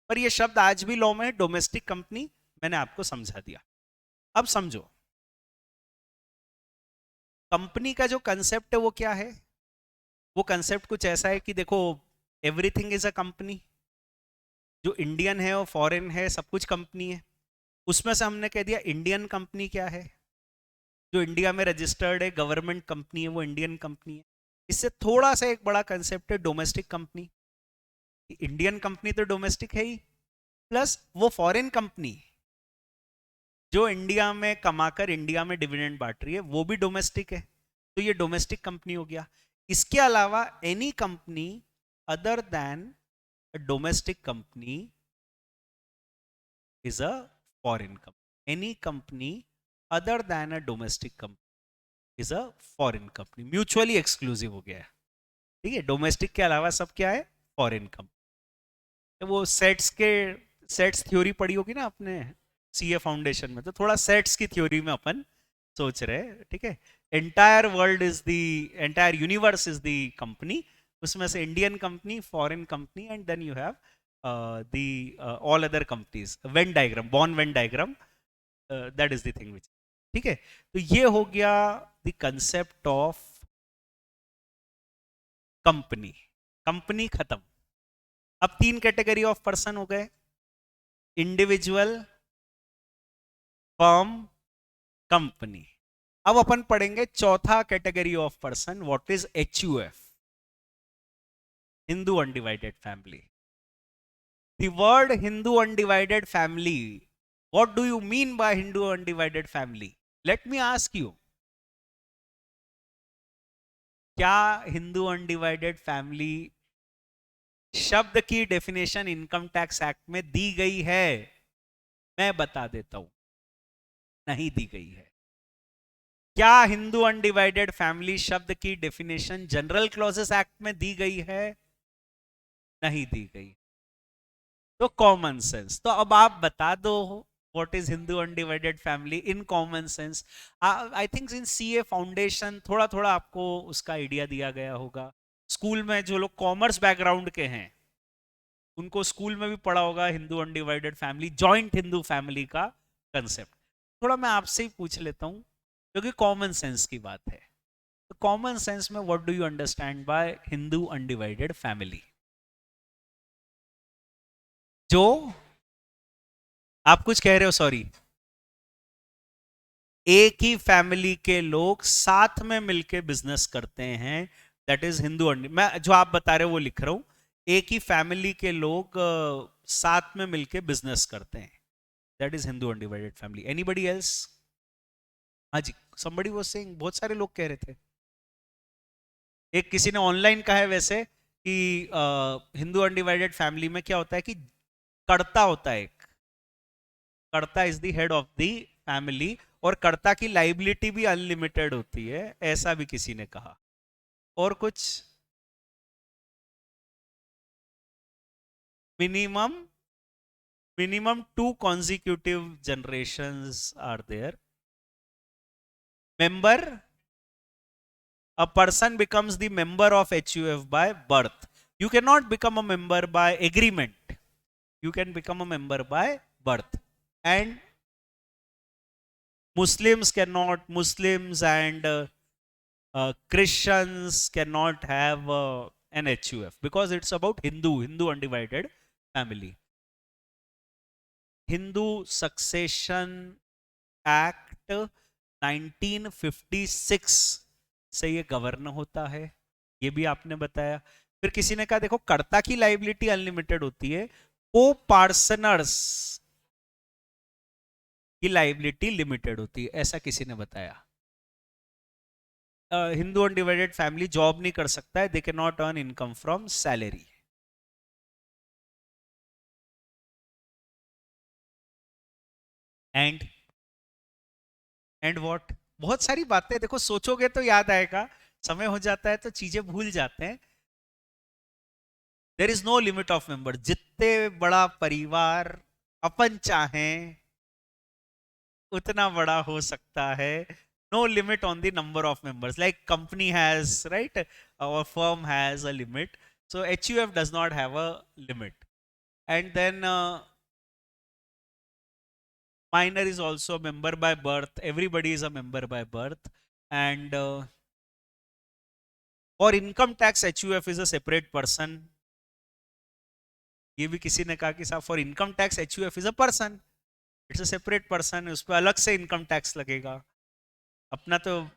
पर ये शब्द आज भी लॉ में है, डोमेस्टिक कंपनी, मैंने आपको समझा दिया। अब समझो कंपनी का जो कंसेप्ट है वो क्या है। वो कंसेप्ट कुछ ऐसा है कि देखो, एवरीथिंग इज अ कंपनी, जो इंडियन है और फॉरेन है सब कुछ कंपनी है। उसमें से हमने कह दिया इंडियन कंपनी क्या है, जो इंडिया में रजिस्टर्ड है, गवर्नमेंट कंपनी है, वो इंडियन कंपनी है। इससे थोड़ा सा एक बड़ा कंसेप्ट है डोमेस्टिक कंपनी। इंडियन कंपनी तो डोमेस्टिक है ही, प्लस वो फॉरेन कंपनी जो इंडिया में कमाकर इंडिया में डिविडेंड बांट रही है वो भी डोमेस्टिक है, तो ये डोमेस्टिक कंपनी हो गया। इसके अलावा any company other then a domestic company is a foreign company. Any company other then a domestic company is a foreign company, mutually exclusive हो गया है, ठीक है। डोमेस्टिक के अलावा सब क्या है, फॉरेन कंपनी। वो सेट्स थ्योरी पढ़ी होगी ना आपने सीए फाउंडेशन में, तो थोड़ा सेट्स की थ्योरी में अपन सोच रहे हैं, ठीक है। Entire world is the, entire universe is the company, उसमें से Indian company, foreign company, and then you have the all other companies. Venn diagram, born Venn diagram, that is the thing which, ठीक है। तो ये हो गया the concept of company. Company खत्म। अब 3 कैटेगरी ऑफ पर्सन हो गए, इंडिविजुअल, फर्म, कंपनी। अब अपन पढ़ेंगे चौथा category of person, what is HUF, Hindu undivided family. The word Hindu undivided family, what do you mean by Hindu undivided family? Let me ask you, क्या हिंदू अनडिवाइडेड फैमिली शब्द की डेफिनेशन इनकम टैक्स एक्ट में दी गई है? मैं बता देता हूं, नहीं दी गई है। क्या हिंदू अनडिवाइडेड फैमिली शब्द की डेफिनेशन जनरल क्लॉजेस एक्ट में दी गई है? नहीं दी गई। तो कॉमन सेंस, तो अब आप बता दो what is Hindu undivided family in common sense. I think in CA foundation थोड़ा थोड़ा आपको उसका आइडिया दिया गया होगा। स्कूल में जो लोग कॉमर्स बैकग्राउंड के हैं उनको स्कूल में भी पढ़ा होगा Hindu undivided family, joint Hindu family का कंसेप्ट। थोड़ा मैं आपसे ही पूछ लेता हूं क्योंकि कॉमन सेंस की बात है, तो कॉमन सेंस में what do you understand by Hindu undivided family? जो आप कुछ कह रहे हो, सॉरी, एक ही फैमिली के लोग साथ में मिलके बिजनेस करते हैं, दैट इज हिंदू। मैं जो आप बता रहे हो वो लिख रहा हूं, एक ही फैमिली के लोग साथ में मिलके बिजनेस करते हैं, that is Hindu undivided family. Anybody else? हाँ जी, somebody was saying, बहुत सारे लोग कह रहे थे। एक किसी ने ऑनलाइन कहा है वैसे कि हिंदू अनडिवाइडेड फैमिली में क्या होता है कि कर्ता होता है एक, कर्ता is the head of the family, और कर्ता की लाइबिलिटी भी अनलिमिटेड होती है, ऐसा भी किसी ने कहा। और कुछ? Minimum minimum 2 consecutive generations are there. Member, a person becomes the member of HUF by birth. You cannot become a member by agreement. You can become a member by birth. And Muslims and Christians cannot have an HUF because it's about Hindu undivided family. Hindu Succession Act 1956 से ये गवर्न होता है, ये भी आपने बताया। फिर किसी ने कहा देखो कर्ता की लाइबिलिटी अनलिमिटेड होती है, को पार्सनर्स की लाइबिलिटी लिमिटेड होती है, ऐसा किसी ने बताया। हिंदू अनडिवाइडेड फैमिली जॉब नहीं कर सकता है, they can not earn income from salary. And what, बहुत सारी बातें देखो सोचोगे तो याद आएगा, समय हो जाता है तो चीजें भूल जाते हैं। There is no limit of member, जितने बड़ा परिवार अपन चाहें उतना बड़ा हो सकता है। No limit on the number of members, like company has, right, और firm has a limit, so HUF does not have a limit. And then minor is also a member by birth, everybody is a member by birth. And for income tax HUF is a separate person, ये भी किसी ने कहा कि साहब for income tax HUF is a person, it's a separate person, उस पर अलग से इनकम टैक्स लगेगा। अपना तो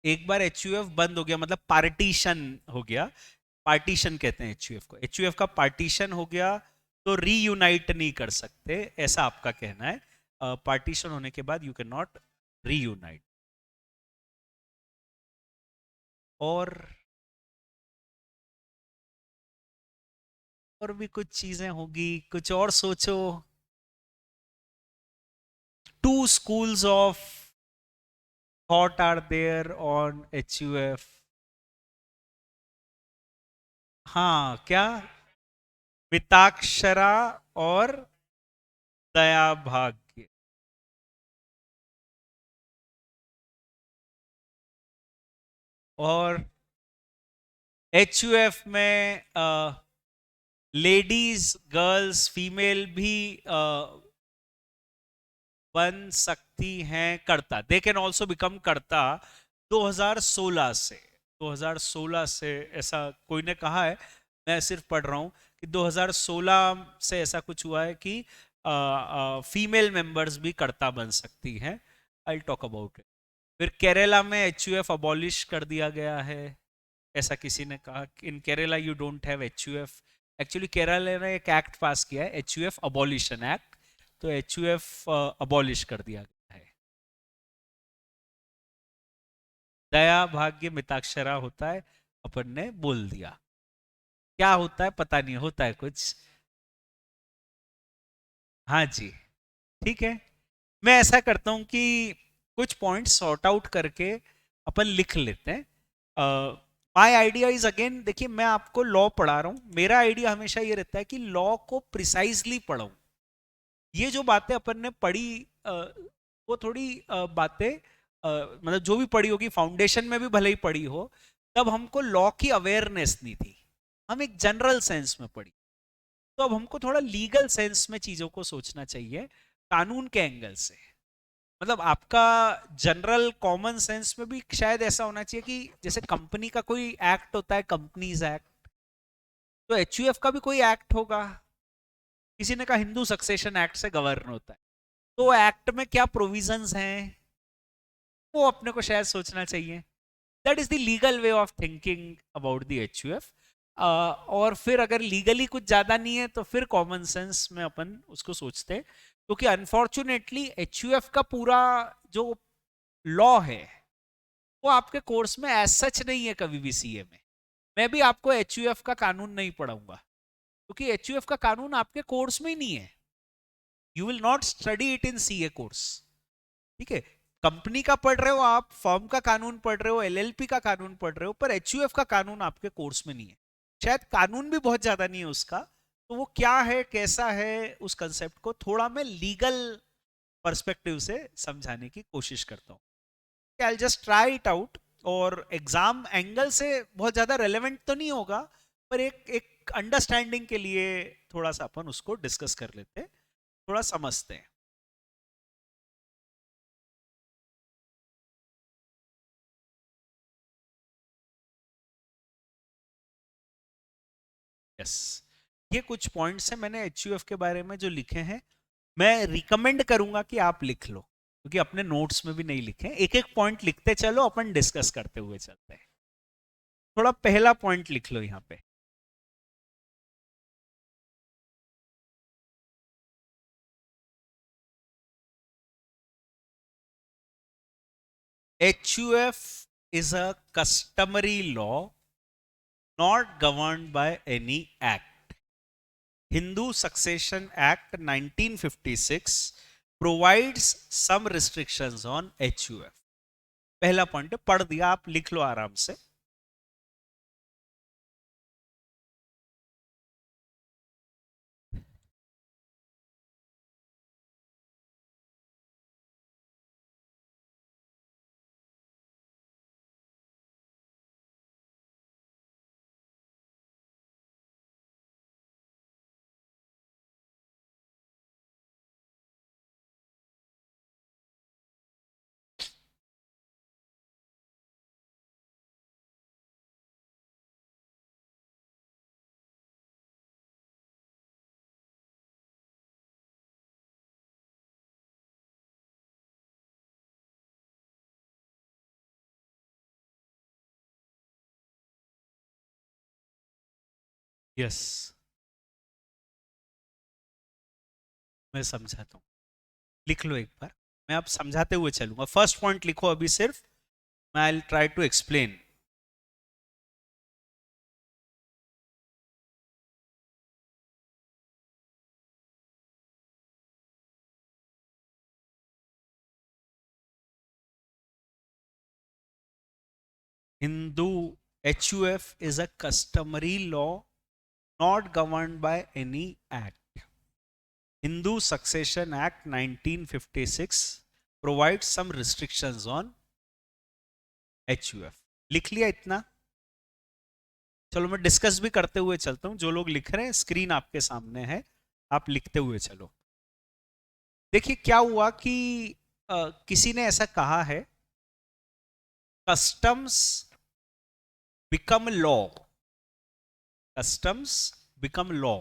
एक बार HUF बंद हो गया, मतलब पार्टीशन हो गया, पार्टीशन कहते हैं HUF को, HUF का पार्टीशन हो गया तो रीयूनाइट नहीं कर सकते, ऐसा आपका कहना है। पार्टीशन होने के बाद यू कैन नॉट रीयूनाइट। और भी कुछ चीजें होगी, कुछ और सोचो। 2 schools of thought are there on HUF। हाँ क्या, मिताक्षरा और दया भाग्य। और HUF में लेडीज, गर्ल्स, फीमेल भी बन सकती हैं कर्ता, दे कैन ऑल्सो बिकम कर्ता। 2016 से ऐसा कोई ने कहा है, मैं सिर्फ पढ़ रहा हूं कि 2016 से ऐसा कुछ हुआ है कि फीमेल मेंबर्स भी कर्ता बन सकती हैं। I talk about it. फिर केरला में HUF अबॉलिश कर दिया गया है, ऐसा किसी ने कहा कि in Kerala you don't have HUF। Actually Kerala ने एक एक्ट पास किया है, HUF अबॉलिशन एक्ट, तो HUF अबॉलिश कर दिया गया है। दया भाग्य मिताक्षरा होता है, अपन ने बोल दिया। क्या होता है पता नहीं, होता है कुछ। हाँ जी, ठीक है। मैं ऐसा करता हूं कि कुछ पॉइंट्स सॉर्ट आउट करके अपन लिख लेते हैं। माय आइडिया इज अगेन, देखिए मैं आपको लॉ पढ़ा रहा हूं, मेरा आइडिया हमेशा ये रहता है कि लॉ को प्रिसाइजली पढ़ो। ये जो बातें अपन ने पढ़ी वो थोड़ी बातें मतलब जो भी पढ़ी होगी फाउंडेशन में भी भले ही पढ़ी हो, तब हमको लॉ की अवेयरनेस नहीं थी, हम एक जनरल सेंस में पढ़ी। तो अब हमको थोड़ा लीगल सेंस में चीजों को सोचना चाहिए, कानून के एंगल से। मतलब आपका जनरल कॉमन सेंस में भी शायद ऐसा होना चाहिए कि जैसे कंपनी का कोई एक्ट होता है, कंपनीज एक्ट, तो HUF का भी कोई एक्ट होगा। किसी ने कहा हिंदू सक्सेशन एक्ट से गवर्न होता है, तो एक्ट में क्या प्रोविजंस हैं वो अपने को शायद सोचना चाहिए। That is the legal way of thinking about the HUF। और फिर अगर लीगली कुछ ज्यादा नहीं है तो फिर कॉमन सेंस में अपन उसको सोचते हैं, क्योंकि अनफॉर्चुनेटली HUF का पूरा जो लॉ है वो आपके कोर्स में एज सच नहीं है कभी भी CA में। मैं भी आपको HUF का कानून नहीं पढ़ाऊंगा, क्योंकि HUF का कानून आपके कोर्स में ही नहीं है। You will not study it in CA course, ठीक है। कंपनी का पढ़ रहे हो आप, फर्म का कानून पढ़ रहे हो, LLP का कानून पढ़ रहे हो, पर HUF का कानून आपके कोर्स में नहीं है। शायद कानून भी बहुत ज्यादा नहीं है उसका, तो वो क्या है, कैसा है, उस कंसेप्ट को थोड़ा मैं लीगल पर्सपेक्टिव से समझाने की कोशिश करता हूँ। I just try it out, और एग्जाम एंगल से बहुत ज्यादा रेलेवेंट तो नहीं होगा, पर एक एक अंडरस्टैंडिंग के लिए थोड़ा सा अपन उसको डिस्कस कर लेते हैं, थोड़ा समझते हैं। यस, ये कुछ पॉइंट्स हैं मैंने एचयूएफ के बारे में जो लिखे हैं। मैं रिकमेंड करूंगा कि आप लिख लो, क्योंकि अपने नोट्स में भी नहीं लिखे, एक एक पॉइंट लिखते चलो, अपन डिस्कस करते हुए चलते हैं। थोड़ा पहला पॉइंट लिख लो यहाँ पे। HUF is a customary law not governed by any act. Hindu Succession Act 1956 provides some restrictions on HUF. पहला पॉइंट पढ़ दिया, आप लिख लो आराम से। यस, मैं समझाता हूँ, लिख लो एक बार, मैं आप समझाते हुए चलूंगा। फर्स्ट पॉइंट लिखो अभी सिर्फ, मैं I try to explain. Hindu HUF is a customary law not governed by any act. Hindu Succession Act 1956 provides some restrictions on HUF. लिख लिया इतना? चलो मैं डिस्कस भी करते हुए चलता हूं। जो लोग लिख रहे हैं, स्क्रीन आपके सामने है, आप लिखते हुए चलो। देखिए क्या हुआ कि किसी ने ऐसा कहा है, customs become law, customs become law,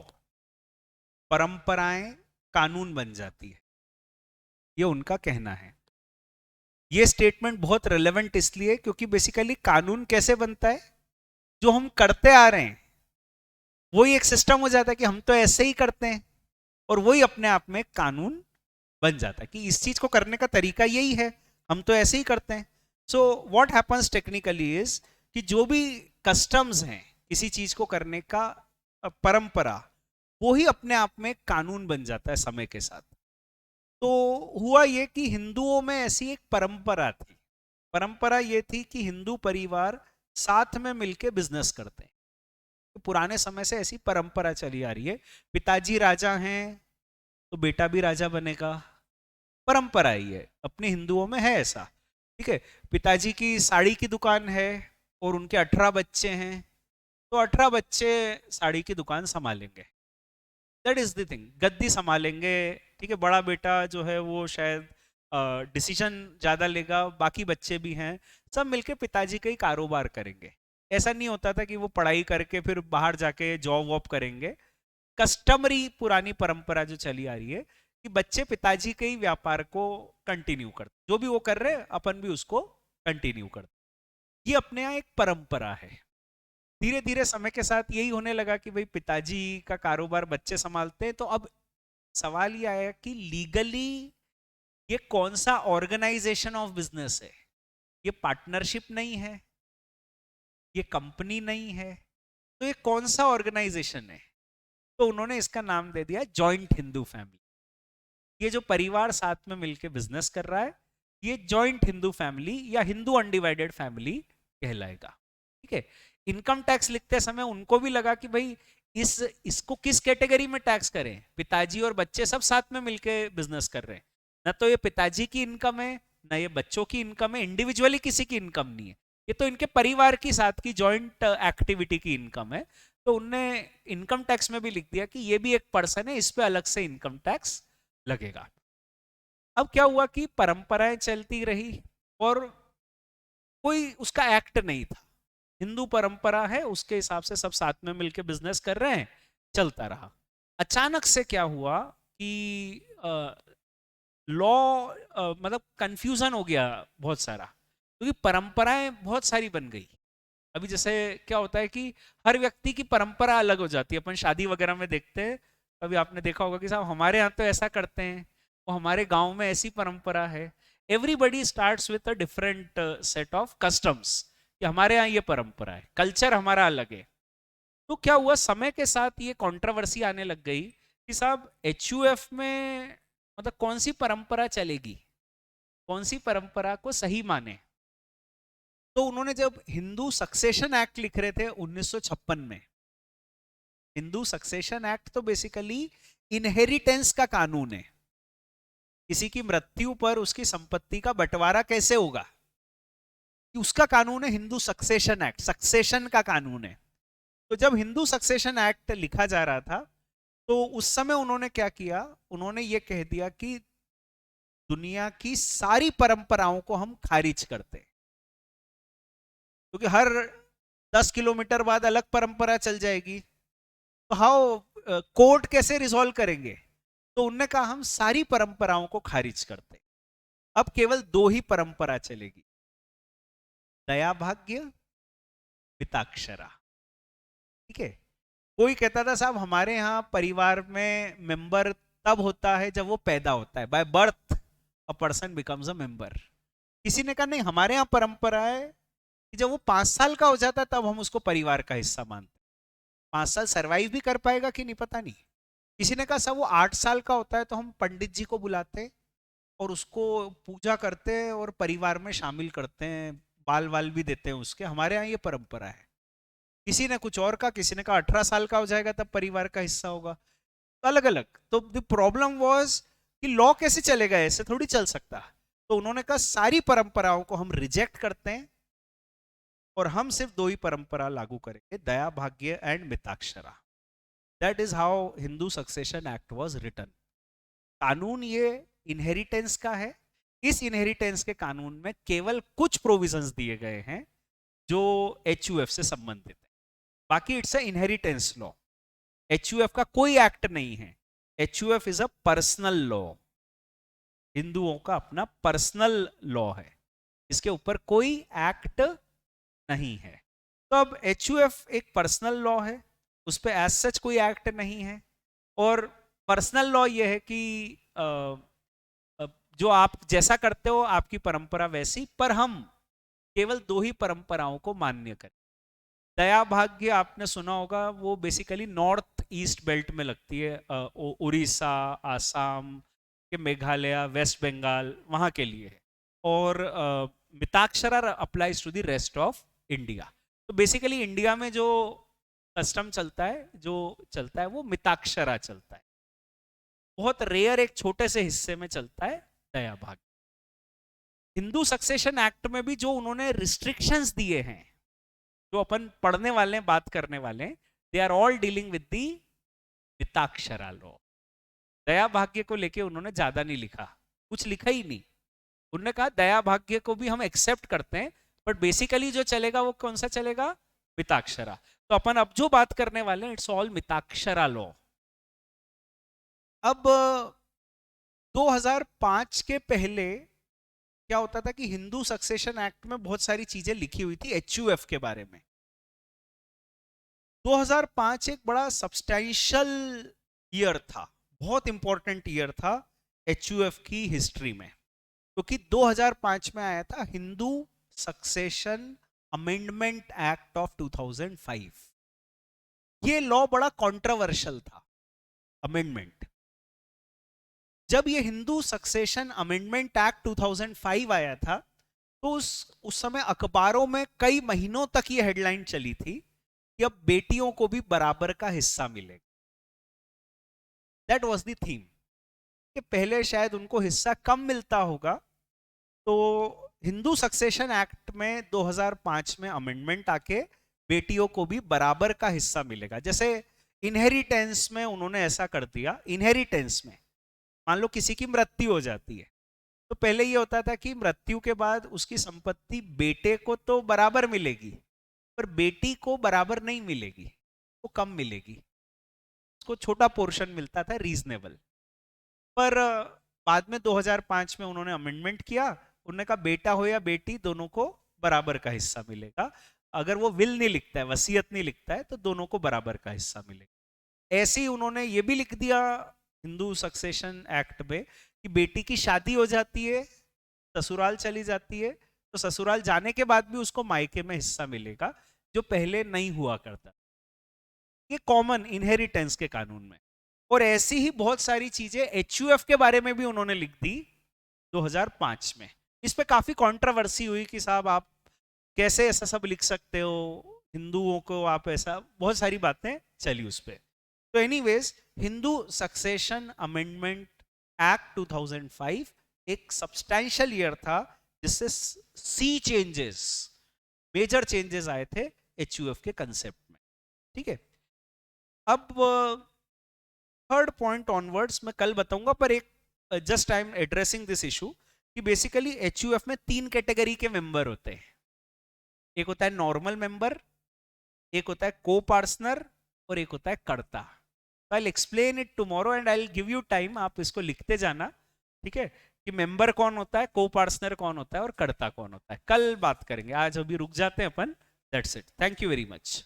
परंपराएं कानून बन जाती है, ये उनका कहना है। ये स्टेटमेंट बहुत रेलेवेंट इसलिए क्योंकि बेसिकली कानून कैसे बनता है, जो हम करते आ रहे हैं वही एक सिस्टम हो जाता है कि हम तो ऐसे ही करते हैं, और वही अपने आप में कानून बन जाता है कि इस चीज को करने का तरीका यही है, हम तो ऐसे ही करते हैं। So what happens technically is कि जो भी कस्टम्स हैं किसी चीज को करने का, परंपरा, वो ही अपने आप में कानून बन जाता है समय के साथ। तो हुआ ये कि हिंदुओं में ऐसी एक परंपरा थी, परंपरा ये थी कि हिंदू परिवार साथ में मिलके बिजनेस करते हैं। तो पुराने समय से ऐसी परंपरा चली आ रही है, पिताजी राजा हैं तो बेटा भी राजा बनेगा, परंपरा ही है, अपने हिंदुओं में है ऐसा। ठीक है, पिताजी की साड़ी की दुकान है और उनके 18 बच्चे हैं, तो 18 बच्चे साड़ी की दुकान संभालेंगे, दैट इज द थिंग, गद्दी संभालेंगे। ठीक है, बड़ा बेटा जो है वो शायद डिसीजन ज्यादा लेगा, बाकी बच्चे भी हैं, सब मिलके पिताजी का ही कारोबार करेंगे। ऐसा नहीं होता था कि वो पढ़ाई करके फिर बाहर जाके जॉब वॉब करेंगे। कस्टमरी पुरानी परंपरा जो चली आ रही है कि बच्चे पिताजी के ही व्यापार को कंटिन्यू करते, जो भी वो कर रहे हैं अपन भी उसको कंटिन्यू करते, ये अपने यहाँ एक परंपरा है। धीरे धीरे समय के साथ यही होने लगा कि भाई पिताजी का कारोबार बच्चे संभालते हैं। तो अब सवाल ये आया कि लीगली ये कौन सा ऑर्गेनाइजेशन ऑफ बिजनेस है, ये पार्टनरशिप नहीं है, ये कंपनी नहीं है, तो ये कौन सा ऑर्गेनाइजेशन है? तो उन्होंने इसका नाम दे दिया जॉइंट हिंदू फैमिली। ये जो परिवार साथ में मिलकर बिजनेस कर रहा है, ये जॉइंट हिंदू फैमिली या हिंदू अनडिवाइडेड फैमिली कहलाएगा। ठीक है, इनकम टैक्स लिखते समय उनको भी लगा कि भाई इसको किस कैटेगरी में टैक्स करें? पिताजी और बच्चे सब साथ में मिलके बिजनेस कर रहे हैं, ना तो ये पिताजी की इनकम है ना ये बच्चों की इनकम है, इंडिविजुअली किसी की इनकम नहीं है, ये तो इनके परिवार की साथ की जॉइंट एक्टिविटी की इनकम है। तो उनने इनकम टैक्स में भी लिख दिया कि ये भी एक पर्सन है, इस पे अलग से इनकम टैक्स लगेगा। अब क्या हुआ कि परंपराएं चलती रही और कोई उसका एक्ट नहीं था, हिंदू परंपरा है उसके हिसाब से सब साथ में मिलके बिजनेस कर रहे हैं, चलता रहा। अचानक से क्या हुआ कि लॉ मतलब कंफ्यूजन हो गया बहुत सारा, क्योंकि परंपराएं बहुत सारी बन गई। अभी जैसे क्या होता है कि हर व्यक्ति की परंपरा अलग हो जाती है, अपन शादी वगैरह में देखते हैं, कभी आपने देखा होगा कि साहब हमारे यहाँ तो ऐसा करते हैं, वो हमारे गांव में ऐसी परंपरा है। Everybody starts with a different set of customs, कि हमारे यहाँ ये परंपरा है, कल्चर हमारा अलग है। तो क्या हुआ, समय के साथ ये कंट्रोवर्सी आने लग गई कि साहब एचयूएफ में मतलब कौन सी परंपरा चलेगी, कौन सी परंपरा को सही माने। तो उन्होंने जब हिंदू सक्सेशन एक्ट लिख रहे थे 1956 में, हिंदू सक्सेशन एक्ट तो बेसिकली इनहेरिटेंस का कानून है, किसी की मृत्यु पर उसकी संपत्ति का बंटवारा कैसे होगा, उसका कानून है हिंदू सक्सेशन एक्ट, सक्सेशन का कानून है। तो जब हिंदू सक्सेशन एक्ट लिखा जा रहा था तो उस समय उन्होंने क्या किया, उन्होंने ये कह दिया कि दुनिया की सारी परंपराओं को हम खारिज करते हैं, क्योंकि हर 10 किलोमीटर बाद अलग परंपरा चल जाएगी, तो हाउ कोर्ट कैसे रिजॉल्व करेंगे। तो उन्होंने कहा हम सारी परंपराओं को खारिज करते, अब केवल दो ही परंपरा चलेगी, दया भाग्य मिताक्षरा। ठीक है, कोई कहता था साहब हमारे यहाँ परिवार में मेंबर तब होता है जब वो पैदा होता है, by birth a person becomes a member. किसी ने कहा नहीं, हमारे यहाँ परंपरा है कि जब वो 5 साल का हो जाता है तब हम उसको परिवार का हिस्सा मानते हैं। 5 साल सरवाइव भी कर पाएगा कि नहीं पता नहीं। किसी ने कहा साहब वो 8 साल का होता है तो हम पंडित जी को बुलाते हैं और उसको पूजा करते हैं और परिवार में शामिल करते हैं, बाल वाल भी देते हैं उसके, हमारे यहाँ ये परंपरा है। किसी ने कुछ और कहा, किसी ने कहा 18 साल का हो जाएगा तब परिवार का हिस्सा होगा, तो अलग अलग। तो द प्रॉब्लम वाज कि लॉ कैसे चलेगा, ऐसे थोड़ी चल सकता। तो उन्होंने कहा सारी परंपराओं को हम रिजेक्ट करते हैं और हम सिर्फ दो ही परंपरा लागू करेंगे, Daya Bhagya and Mitakshara. That is how Hindu succession act was written. कानून ये इनहेरिटेंस का है, इस इनहेरिटेंस के कानून में केवल कुछ प्रोविजंस दिए गए हैं जो एचयूएफ से संबंधित है, बाकी it's a inheritance law. HUF का कोई एक्ट नहीं है, HUF is a personal law, हिंदुओं का अपना पर्सनल लॉ है, इसके ऊपर कोई एक्ट नहीं है। तो अब एचयूएफ एक पर्सनल लॉ है, उस पर एज सच कोई एक्ट नहीं है, और पर्सनल लॉ ये है कि जो आप जैसा करते हो आपकी परंपरा वैसी, पर हम केवल दो ही परंपराओं को मान्य करें। दया भाग्य आपने सुना होगा, वो बेसिकली नॉर्थ ईस्ट बेल्ट में लगती है, उड़ीसा, आसाम के, मेघालय, वेस्ट बंगाल, वहां के लिए है। और Mitakshara applies to the rest of India. तो बेसिकली इंडिया में जो कस्टम चलता है, जो चलता है वो मिताक्षरा चलता है, बहुत रेयर एक छोटे से हिस्से में चलता है दया भाग्य। हिंदू सक्सेशन एक्ट में भी जो उन्होंने रिस्ट्रिक्शंस दिए हैं, जो अपन पढ़ने वाले हैं, बात करने वाले हैं, they are all dealing with the Mitakshara law. Dayabhaga को लेके उन्होंने ज्यादा नहीं लिखा, कुछ लिखा ही नहीं। उन्होंने कहा दया भाग्य को भी हम एक्सेप्ट करते हैं, बट बेसिकली जो चलेगा वो कौन सा चलेगा, मिताक्षरा। तो अपन अब जो बात करने वाले हैं इट्स ऑल मिताक्षरा लॉ। अब 2005 के पहले क्या होता था कि हिंदू सक्सेशन एक्ट में बहुत सारी चीजें लिखी हुई थी एचयूएफ के बारे में। 2005 एक बड़ा सब्सटैंशियल ईयर था, बहुत इंपॉर्टेंट ईयर था एचयूएफ की हिस्ट्री में, क्योंकि 2005 में आया था Hindu succession amendment act of 2005। ये लॉ बड़ा कंट्रोवर्शियल था अमेंडमेंट। जब ये हिंदू सक्सेशन अमेंडमेंट एक्ट 2005 आया था तो उस समय अखबारों में कई महीनों तक ये हेडलाइन चली थी कि अब बेटियों को भी बराबर का हिस्सा मिलेगा। दैट वाज द थीम, कि पहले शायद उनको हिस्सा कम मिलता होगा, तो हिंदू सक्सेशन एक्ट में 2005 में अमेंडमेंट आके बेटियों को भी बराबर का हिस्सा मिलेगा। जैसे इनहेरिटेंस में उन्होंने ऐसा कर दिया, इनहेरिटेंस में मान लो किसी की मृत्यु हो जाती है, तो पहले ये होता था कि मृत्यु के बाद उसकी संपत्ति बेटे को तो बराबर मिलेगी, पर बेटी को बराबर नहीं मिलेगी, वो कम मिलेगी, उसको छोटा पोर्शन मिलता था, रीजनेबल। पर बाद में 2005 में उन्होंने अमेंडमेंट किया, उन्होंने कहा बेटा हो या बेटी दोनों को बराबर का हिस्सा मिलेगा। अगर वो विल नहीं लिखता है, वसीयत नहीं लिखता है, तो दोनों को बराबर का हिस्सा मिलेगा। ऐसे ही उन्होंने ये भी लिख दिया हिंदू सक्सेशन एक्ट में कि बेटी की शादी हो जाती है, ससुराल चली जाती है, तो ससुराल जाने के बाद भी उसको मायके में हिस्सा मिलेगा, जो पहले नहीं हुआ करता। ये कॉमन इनहेरिटेंस के कानून में। और ऐसी ही बहुत सारी चीजें एचयूएफ के बारे में भी उन्होंने लिख दी 2005 में। इस पे काफी कंट्रोवर्सी हुई कि साहब आप कैसे ऐसा सब लिख सकते हो, हिंदुओं को आप ऐसा, बहुत सारी बातें चली उस पे। तो anyways, Hindu succession amendment act 2005 एक सब्सटैंशियल ईयर था, जिससे सी चेंजेस, मेजर चेंजेस आए थे एचयूएफ के कंसेप्ट में। ठीक है, अब थर्ड पॉइंट ऑनवर्ड्स मैं कल बताऊंगा, पर एक just I am addressing this issue कि बेसिकली एचयूएफ में 3 कैटेगरी के मेंबर होते हैं। एक होता है नॉर्मल मेंबर, एक होता है को पार्टनर, और एक होता है कर्ता। I will explain it tomorrow and I will give you time, आप इसको लिखते जाना, ठीक है, कि मेंबर कौन होता है, को पार्टनर कौन होता है, और कर्ता कौन होता है। कल बात करेंगे, आज अभी रुक जाते हैं अपन। That's it, thank you very much.